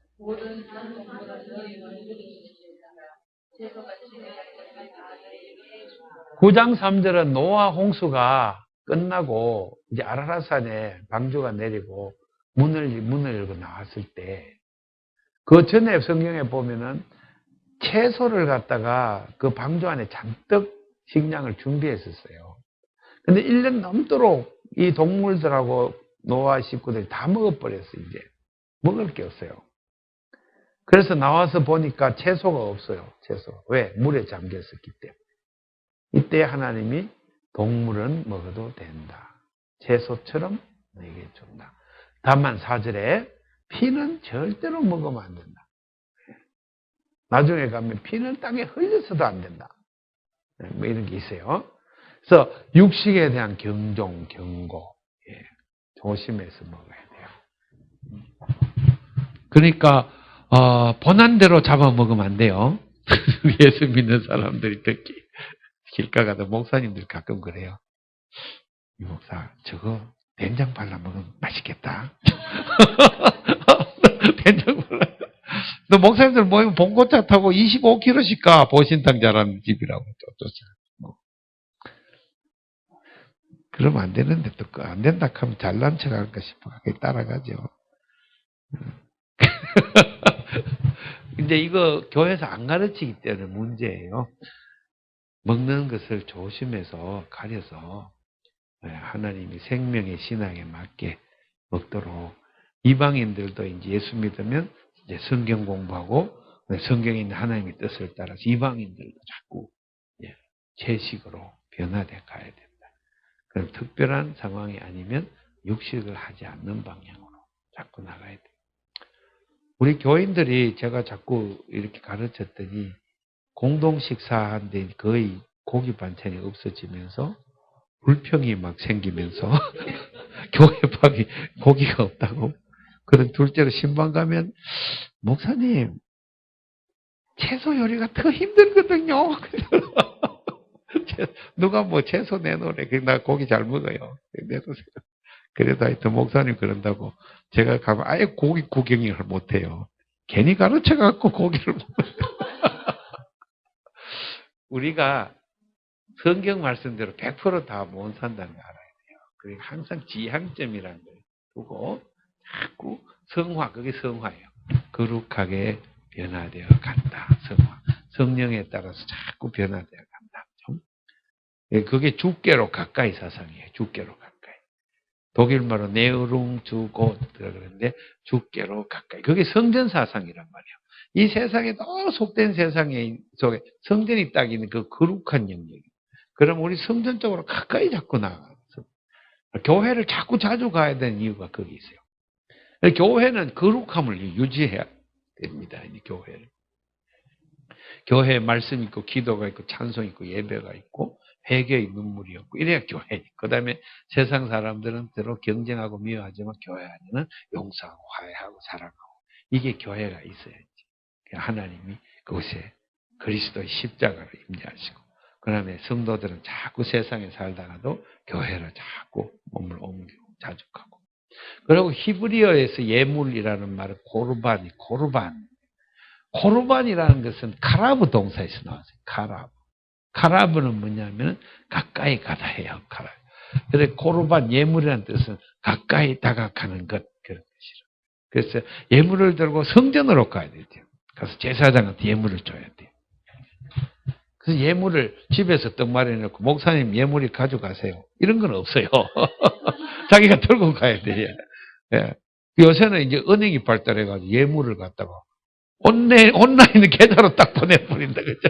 9장 3절은 노아 홍수가 끝나고 이제 아라랏산에 방주가 내리고 문을 열고 나왔을 때, 그 전에 성경에 보면은 채소를 갖다가 그 방주 안에 잔뜩 식량을 준비했었어요. 근데 1년 넘도록 이 동물들하고 노아 식구들이 다 먹어버렸어. 이제 먹을 게 없어요. 그래서 나와서 보니까 채소가 없어요. 채소. 왜? 물에 잠겼었기 때문에. 이때 하나님이 동물은 먹어도 된다. 채소처럼 너에게 준다. 다만 4절에 피는 절대로 먹으면 안 된다. 나중에 가면 피는 땅에 흘려서도 안 된다. 뭐 이런 게 있어요. 그래서 육식에 대한 경종, 경고, 조심해서 먹어야 돼요. 그러니까 본안대로 잡아먹으면 안 돼요. 예수 믿는 사람들이 특히 길가 가다 목사님들 가끔 그래요. 이 목사, 저거 된장 발라 먹으면 맛있겠다. 된장 발라. 너 목사님들 모이면 봉고차 타고 25km씩 가. 보신탕 잘하는 집이라고 쫓아. 그러면 안 되는데 또 안 된다 하면 잘난 척 할까 싶어 따라가죠. 근데 이거 교회에서 안 가르치기 때문에 문제예요. 먹는 것을 조심해서 가려서 하나님이 생명의 신앙에 맞게 먹도록, 이방인들도 이제 예수 믿으면 이제 성경 공부하고 성경에 있는 하나님의 뜻을 따라서 이방인들도 자꾸 채식으로 변화돼 가야 된다. 그럼 특별한 상황이 아니면 육식을 하지 않는 방향으로 자꾸 나가야 돼요. 우리 교인들이 제가 자꾸 이렇게 가르쳤더니 공동 식사한데 거의 고기 반찬이 없어지면서 불평이 막 생기면서 교회 밖에 고기가 없다고. 그런 둘째로 신방 가면 목사님 채소 요리가 더 힘들거든요. 누가 뭐 채소 내놓으래. 나 고기 잘 먹어요. 내놓으세요. 그래도 하여튼 목사님 그런다고 제가 가면 아예 고기 구경을 못해요. 괜히 가르쳐갖고 고기를 먹어요. 우리가 성경 말씀대로 100% 다 못 산다는 걸 알아야 돼요. 그러니까 항상 지향점이라는 걸 두고 자꾸 성화, 그게 성화예요. 거룩하게 변화되어 간다. 성화. 성령에 따라서 자꾸 변화되어 간다. 그게 주께로 가까이 사상이에요. 주께로 가까이. 독일말로 네우룽 주고 그러는데 주께로 가까이. 그게 성전 사상이란 말이에요. 이 세상에 너무 속된 세상에 속에 성전이 딱 있는 그 거룩한 영역이에요. 그럼 우리 성전 쪽으로 가까이 자꾸 나가서 교회를 자꾸 자주 가야 되는 이유가 거기 있어요. 교회는 거룩함을 유지해야 됩니다. 이 교회를. 교회에 말씀 있고 기도가 있고 찬송 있고 예배가 있고 회개의 눈물이 없고 이래야 교회. 그 다음에 세상 사람들은 서로 경쟁하고 미워하지만 교회 안에는 용서하고 화해하고 사랑하고 이게 교회가 있어야지. 하나님이 그곳에 그리스도의 십자가를 임재하시고 그 다음에 성도들은 자꾸 세상에 살다가도 교회를 자꾸 몸을 옮기고 자축하고. 그리고 히브리어에서 예물이라는 말은 코르반이라는 것은 카라브 동사에서 나왔어요. 카라브는 뭐냐면 가까이 가다 해요. 카라브. 그래서 코르반 예물이라는 뜻은 가까이 다가가는 것 그런 뜻이라. 그래서 예물을 들고 성전으로 가야 되죠. 가서 제사장한테 예물을 줘야 돼요. 그래서 예물을 집에서 떡 마련해놓고 목사님 예물이 가져가세요. 이런 건 없어요. 자기가 들고 가야 돼요. 예. 요새는 이제 은행이 발달해가지고 예물을 갖다가 온라인 계좌로 딱 보내버린다, 그죠?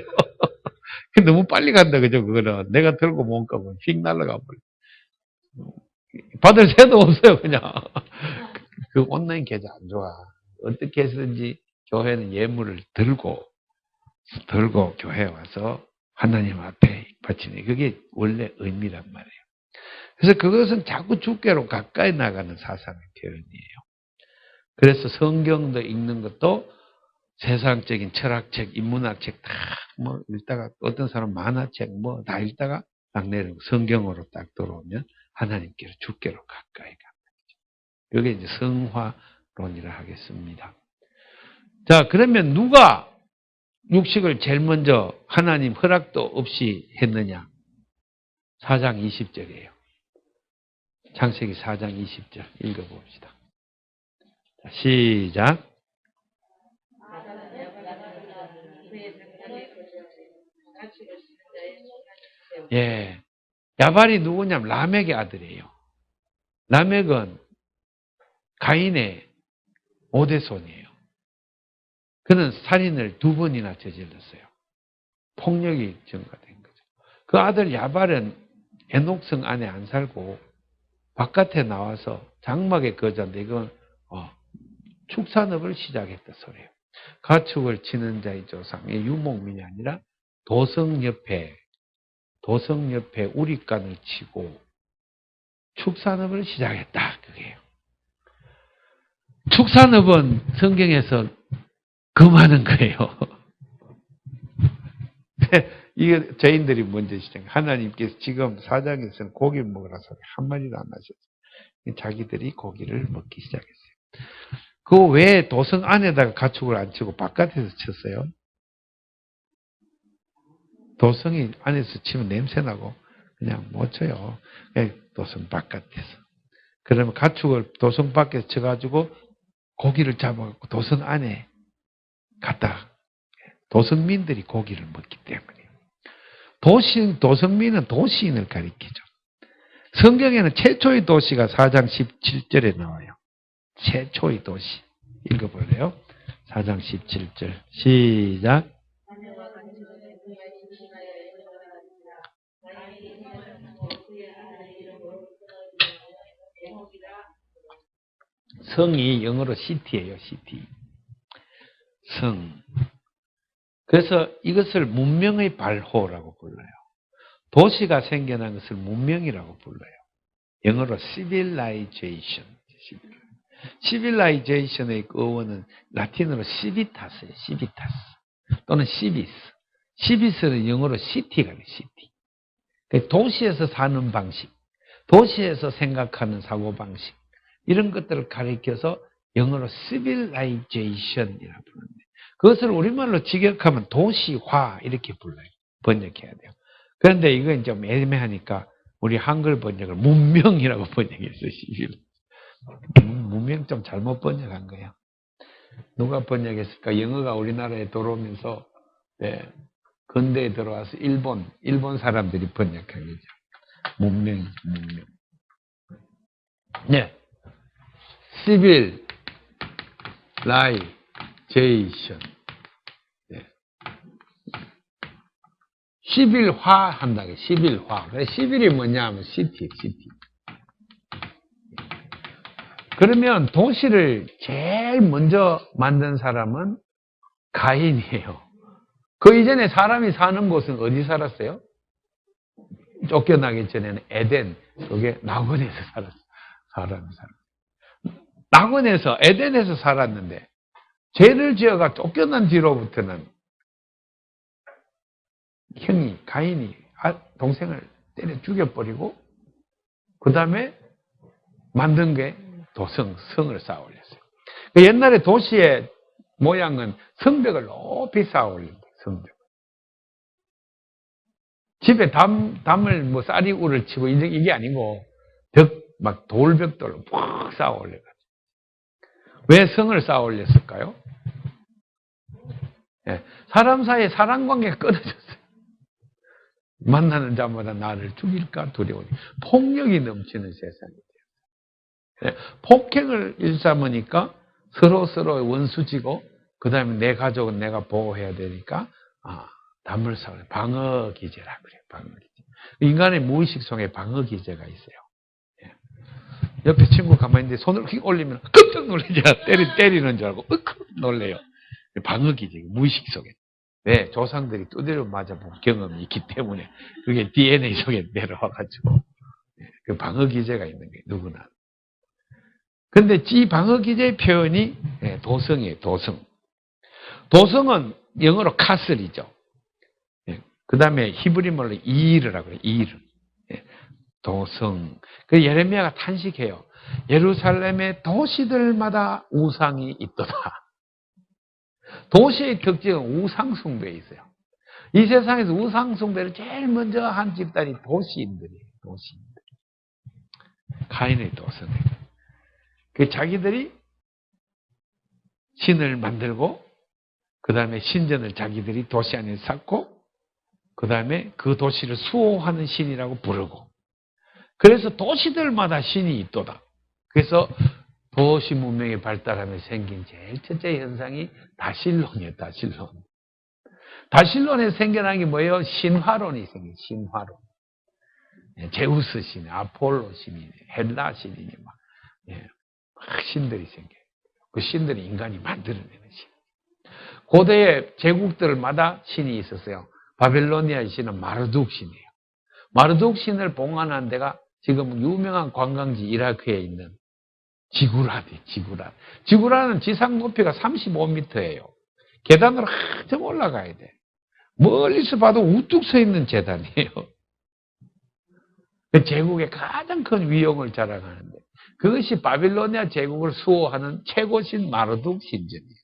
너무 빨리 간다, 그죠? 그거는. 내가 들고 못 가면 휙 날아가 버려. 받을 새도 없어요, 그냥. 그 온라인 계좌 안 좋아. 어떻게 해서든지 교회는 예물을 들고 교회에 와서 하나님 앞에 바치는 그게 원래 의미란 말이에요. 그래서 그것은 자꾸 주께로 가까이 나가는 사상의 표현이에요. 그래서 성경도 읽는 것도 세상적인 철학책, 인문학책 다 뭐 읽다가 어떤 사람 만화책 뭐 다 읽다가 딱 내리고 성경으로 딱 들어오면 하나님께로 주께로 가까이 갑니다. 이게 이제 성화론이라 하겠습니다. 자, 그러면 누가 육식을 제일 먼저 하나님 허락도 없이 했느냐? 4장 20절이에요. 창세기 4장 20절 읽어봅시다. 자, 시작. 예, 야발이 누구냐면 라멕의 아들이에요. 라멕은 가인의 5대손이에요. 그는 살인을 2번이나 저질렀어요. 폭력이 증가된 거죠. 그 아들 야발은 에녹성 안에 안 살고 바깥에 나와서 장막에 거주한데 이건 축산업을 시작했다 소리예요. 가축을 치는 자의 조상의 유목민이 아니라 도성 옆에 우리간을 치고 축산업을 시작했다. 그게요. 축산업은 성경에서 금하는 거예요. 이게 저희들이 먼저 시작해요. 하나님께서 지금 4장에서는 고기를 먹으라 소리 한마디도 안 하셨어요. 자기들이 고기를 먹기 시작했어요. 그 외에 도성 안에다가 가축을 안 치고 바깥에서 쳤어요. 도성이 안에서 치면 냄새나고 그냥 못 쳐요. 도성 바깥에서. 그러면 가축을 도성 밖에서 쳐가지고 고기를 잡아갖고 도성 안에 갔다. 도성민들이 고기를 먹기 때문에. 도성민은 도시인을 가리키죠. 성경에는 최초의 도시가 4장 17절에 나와요. 최초의 도시. 읽어볼래요? 4장 17절. 시작. 성이 영어로 city예요, city. 성. 그래서 이것을 문명의 발호라고 불러요. 도시가 생겨난 것을 문명이라고 불러요. 영어로 civilization. civilization의 어원은 라틴어로 civitas예요. civitas 또는 civis. civis는 영어로 city가 돼요. city. 도시에서 사는 방식, 도시에서 생각하는 사고방식, 이런 것들을 가리켜서 영어로 civilization이라고 부르는데, 그것을 우리말로 직역하면 도시화 이렇게 불러요. 번역해야 돼요. 그런데 이건 좀 애매하니까 우리 한글 번역을 문명이라고 번역했어요. 문명 좀 잘못 번역한 거예요. 누가 번역했을까? 영어가 우리나라에 들어오면서 근대에 들어와서 일본 사람들이 번역한 거죠. 문명. 네. 시빌라이제이션. 네. 시빌화 한다고 해요. 시빌화. 그래서 시빌이 뭐냐 하면 시티. 그러면 도시를 제일 먼저 만든 사람은 가인이에요. 그 이전에 사람이 사는 곳은 어디 살았어요? 쫓겨나기 전에는 에덴, 그게 낙원에서 살았어요. 사람이 살았어요. 낙원에서, 에덴에서 살았는데, 죄를 지어가 쫓겨난 뒤로부터는 형이, 가인이 동생을 때려 죽여버리고, 그 다음에 만든 게 성을 쌓아 올렸어요. 옛날에 도시의 모양은 성벽을 높이 쌓아 올린다, 성벽. 집에 담을 뭐 쌀이울을 치고 이게 아니고 막 돌벽돌로 푹 쌓아 올려가지고. 왜 성을 쌓아 올렸을까요? 네, 사람 사이에 사랑 관계가 끊어졌어요. 만나는 자마다 나를 죽일까 두려우니 폭력이 넘치는 세상이에요. 네, 폭행을 일삼으니까 서로 원수지고, 그 다음에 내 가족은 내가 보호해야 되니까 담을 쌓아 방어 기제라 그래요. 방어 기제. 인간의 무의식 속에 방어 기제가 있어요. 예. 옆에 친구 가만히 있는데 손을 휙 올리면 깜짝 놀라죠. 때리는 줄 알고 놀래요. 방어 기제, 무의식 속에. 왜? 조상들이 두드려 맞아본 경험이 있기 때문에 그게 DNA 속에 내려와가지고 그 방어 기제가 있는 거예요. 누구나. 근데 이 방어 기제의 표현이 도성이에요. 도성은 영어로 카슬이죠. 그 다음에 히브리 말로 이르라고 해요. 이르. 도성. 그 예레미야가 탄식해요. 예루살렘의 도시들마다 우상이 있도다. 도시의 특징은 우상숭배에 있어요. 이 세상에서 우상숭배를 제일 먼저 한 집단이 도시인들이에요. 가인의 도성이에요. 그 자기들이 신을 만들고, 그 다음에 신전을 자기들이 도시 안에 쌓고, 그 다음에 그 도시를 수호하는 신이라고 부르고, 그래서 도시들마다 신이 있도다. 그래서 도시 문명이 발달하면서 생긴 제일 첫째 현상이 다실론이에요. 다실론에서 생겨난 게 뭐예요? 신화론이 생겨요. 신화론. 제우스 신, 아폴로 신이, 헬라 신이니 막 신들이 생겨요. 그 신들이 인간이 만들어내는 신. 고대의 제국들마다 신이 있었어요. 바빌로니아의 신은 마르둑 신이에요. 마르둑 신을 봉안한 데가 지금 유명한 관광지 이라크에 있는 지구라드. 지구라는 지상 높이가 35m예요. 계단으로 한참 올라가야 돼. 멀리서 봐도 우뚝 서 있는 재단이에요. 그 제국의 가장 큰 위용을 자랑하는데, 그것이 바빌로니아 제국을 수호하는 최고신 마르둑 신전이에요.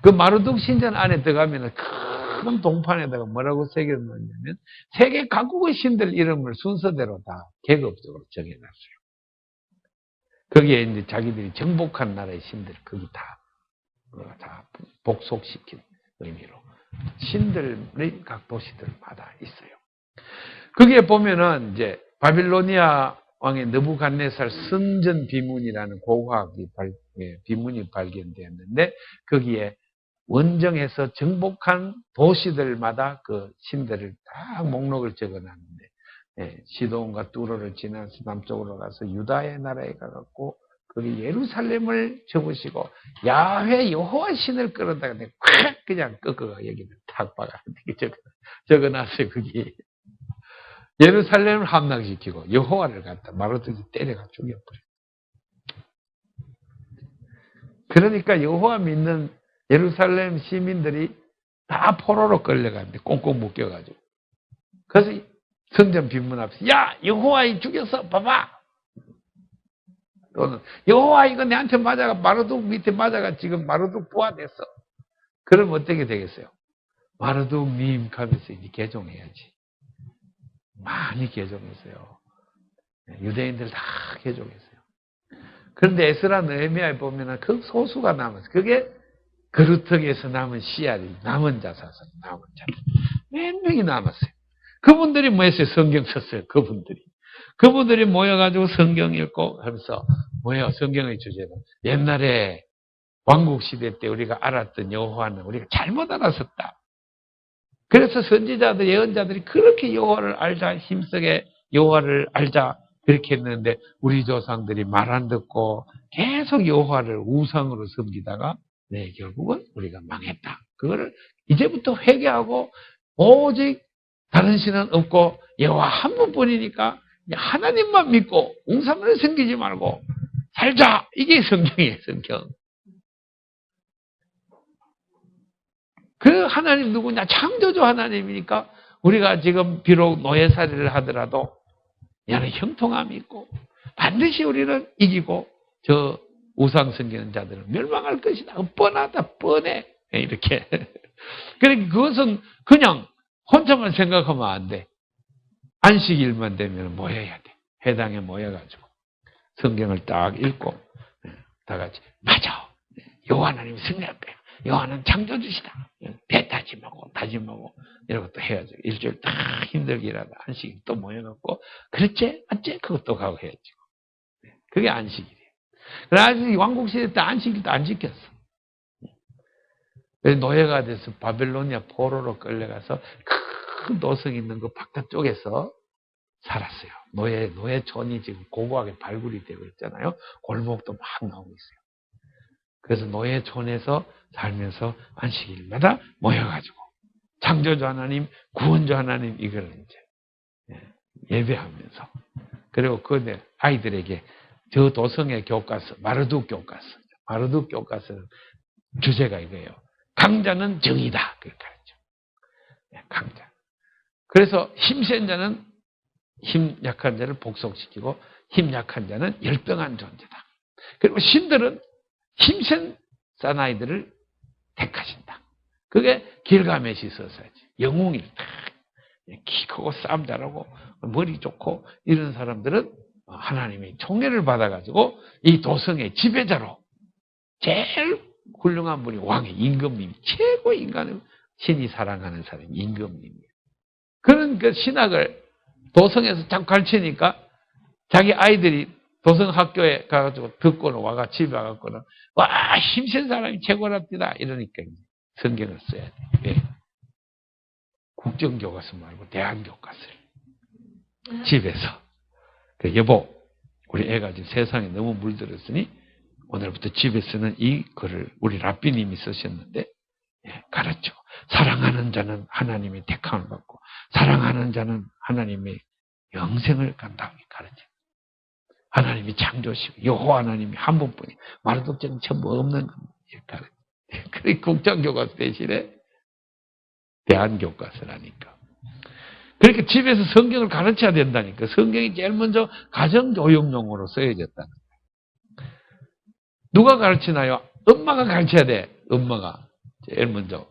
그 마르둑 신전 안에 들어가면 큰 동판에다가 뭐라고 새겨놓냐면 세계 각국의 신들 이름을 순서대로 다 계급적으로 정해놨어요. 거기에 이제 자기들이 정복한 나라의 신들 거기 다 복속시킨 의미로 신들의 각 도시들마다 있어요. 거기에 보면은 이제 바빌로니아 왕의 느부갓네살 성전 비문이라는 고고학이 비문이 발견되었는데 거기에 원정에서 정복한 도시들마다 그 신들을 딱 목록을 적어놨는데 시돈과 뚜로를 지나서 남쪽으로 가서 유다의 나라에 가갖고 거기 예루살렘을 접으시고 야훼 여호와 신을 끌어다가 콱 그냥 꺾어가 여기는 탁 박아 적어놨어요. 거기 예루살렘을 함락시키고 여호와를 갖다 마르도기 때려가 죽여버려. 그러니까 여호와 믿는 예루살렘 시민들이 다 포로로 끌려갔는데 꽁꽁 묶여가지고. 그래서 성전 빈문 앞에서 야 여호와 죽였어 봐봐. 또는 여호와 이거 내한테 맞아가 마르둑 밑에 맞아가 지금 마르둑 부화됐어. 그럼 어떻게 되겠어요? 마르둑님 하면서 이제 개종해야지. 많이 개종했어요. 유대인들 다 개종했어요. 그런데 에스라 느헤미야에 보면은 그 소수가 남았어요. 그게 그루터기에서 남은 씨알이 남은 자사서 남은 자들 몇 명이 남았어요. 그분들이 뭐 했어요? 성경 썼어요. 그분들이 모여가지고 성경 읽고 하면서 뭐예요? 성경의 주제는 옛날에 왕국시대 때 우리가 알았던 여호와는 우리가 잘못 알았었다. 그래서 선지자들, 예언자들이 그렇게 여호와를 알자, 힘쓰게 여호와를 알자 그렇게 했는데 우리 조상들이 말 안 듣고 계속 여호와를 우상으로 섬기다가 결국은 우리가 망했다. 그거를 이제부터 회개하고 오직 다른 신은 없고 여호와 한 분뿐이니까 하나님만 믿고 우상을 섬기지 말고 살자. 이게 성경이에요. 성경. 그 하나님 누구냐? 창조주 하나님이니까 우리가 지금 비록 노예살이를 하더라도 얘는 형통함이 있고 반드시 우리는 이기고 저 우상 섬기는 자들은 멸망할 것이다. 뻔하다. 뻔해. 이렇게. 그러니까 그것은 그냥 혼자만 생각하면 안 돼. 안식일만 되면 모여야 돼. 회당에 모여가지고 성경을 딱 읽고 다 같이 맞아. 여호와 하나님이 승리할 거야. 여호와는 창조주시다. 배 다짐하고 이런 것도 해야죠. 일주일 다 힘들게 일하다 안식일 또 모여갖고 그렇지? 맞지? 그것도 가고 해야죠. 그게 안식일이에요. 그래서 왕국시대 때 안식일도 안 지켰어. 노예가 돼서 바벨로니아 포로로 끌려가서 큰 도성 있는 그 바깥쪽에서 살았어요. 노예촌이 지금 고고하게 발굴이 되고 있잖아요. 골목도 막 나오고 있어요. 그래서 노예촌에서 살면서 안식일마다 모여가지고 창조주 하나님, 구원주 하나님 이걸 이제 예배하면서 그리고 그 아이들에게 저 도성의 교과서 마르둑 교과서는 주제가 이거예요. 강자는 정의다. 그렇게 하죠. 강자. 그래서 힘센 자는 힘 약한 자를 복속시키고 힘 약한 자는 열등한 존재다. 그리고 신들은 힘센 사나이들을 택하신다. 그게 길가메시 서사지. 영웅이 키 크고 싸움 잘하고 머리 좋고 이런 사람들은 하나님의 총애를 받아가지고 이 도성의 지배자로 제일 훌륭한 분이 왕의 임금님, 최고 인간을 신이 사랑하는 사람이 임금님이에요. 그런 그 신학을 도성에서 자꾸 가르치니까 자기 아이들이 도성 학교에 가가지고 듣고는 와가 집에 와갖고는 와 힘센 사람이 최고랍니다 이러니까 성경을 써야 돼. 예. 국정교과서 말고 대안교과서를 집에서 그 여보 우리 애가 지금 세상에 너무 물들었으니 오늘부터 집에서는 이 글을 우리 랍비님이 쓰셨는데 가르쳐. 사랑하는 자는 하나님의 택함을 받고 사랑하는 자는 하나님의 영생을 간다. 가르쳐. 하나님이 창조시고 여호와 하나님이 한 분뿐이 마르독자는 전부 없는 겁니다. 가르쳐. 그게 국정교과서 대신에 대안교과서라니까. 그러니까 집에서 성경을 가르쳐야 된다니까. 성경이 제일 먼저 가정교육용으로 쓰여졌다는 거예요. 누가 가르치나요? 엄마가 가르쳐야 돼. 엄마가 제일 먼저.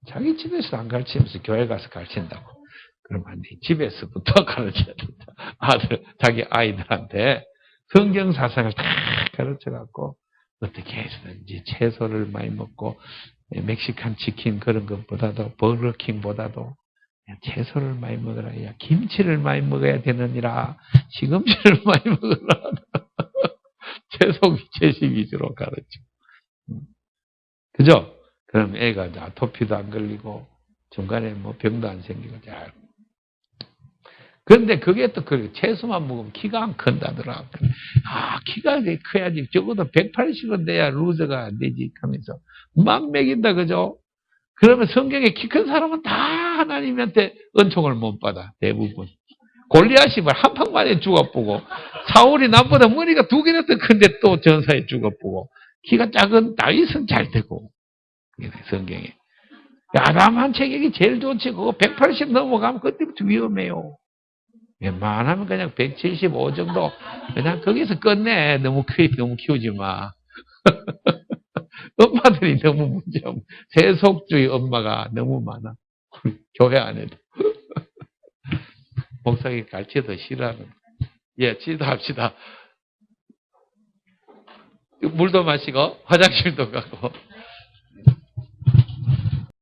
자기 집에서 안 가르치면서 교회 가서 가르친다고. 그러면 안 돼. 집에서부터 가르쳐야 된다. 자기 아이들한테 성경 사상을 다 가르쳐갖고 어떻게 해서든지 채소를 많이 먹고 멕시칸 치킨 그런 것보다도 버거킹보다도 채소를 많이 먹어라. 야, 김치를 많이 먹어야 되느니라. 시금치를 많이 먹어라. 채식 위주로 가르쳐. 그죠? 그럼 애가 아토피도 안 걸리고, 중간에 뭐 병도 안 생기고, 잘. 그런데 그게 또 채소만 먹으면 키가 안 큰다더라. 키가 커야지. 적어도 180은 돼야 루저가 안 되지. 하면서 막 먹인다. 그죠? 그러면 성경에 키 큰 사람은 다 하나님한테 은총을 못 받아. 대부분. 골리앗이 한 방만에 죽어보고, 사울이 남보다 머리가 2개나 더 큰데 또 전사에 죽어보고, 키가 작은 다윗은 잘 되고, 성경에. 아담한 체격이 제일 좋지. 그거 180 넘어가면 그때부터 위험해요. 웬만하면 그냥 175 정도. 그냥 거기서 끝내. 너무 키우지 마. 엄마들이 너무 문제없고, 세속주의 엄마가 너무 많아. 교회 안에도. 목사님 갈치 더 싫어하는. 예, 치도합시다. 물도 마시고, 화장실도 가고.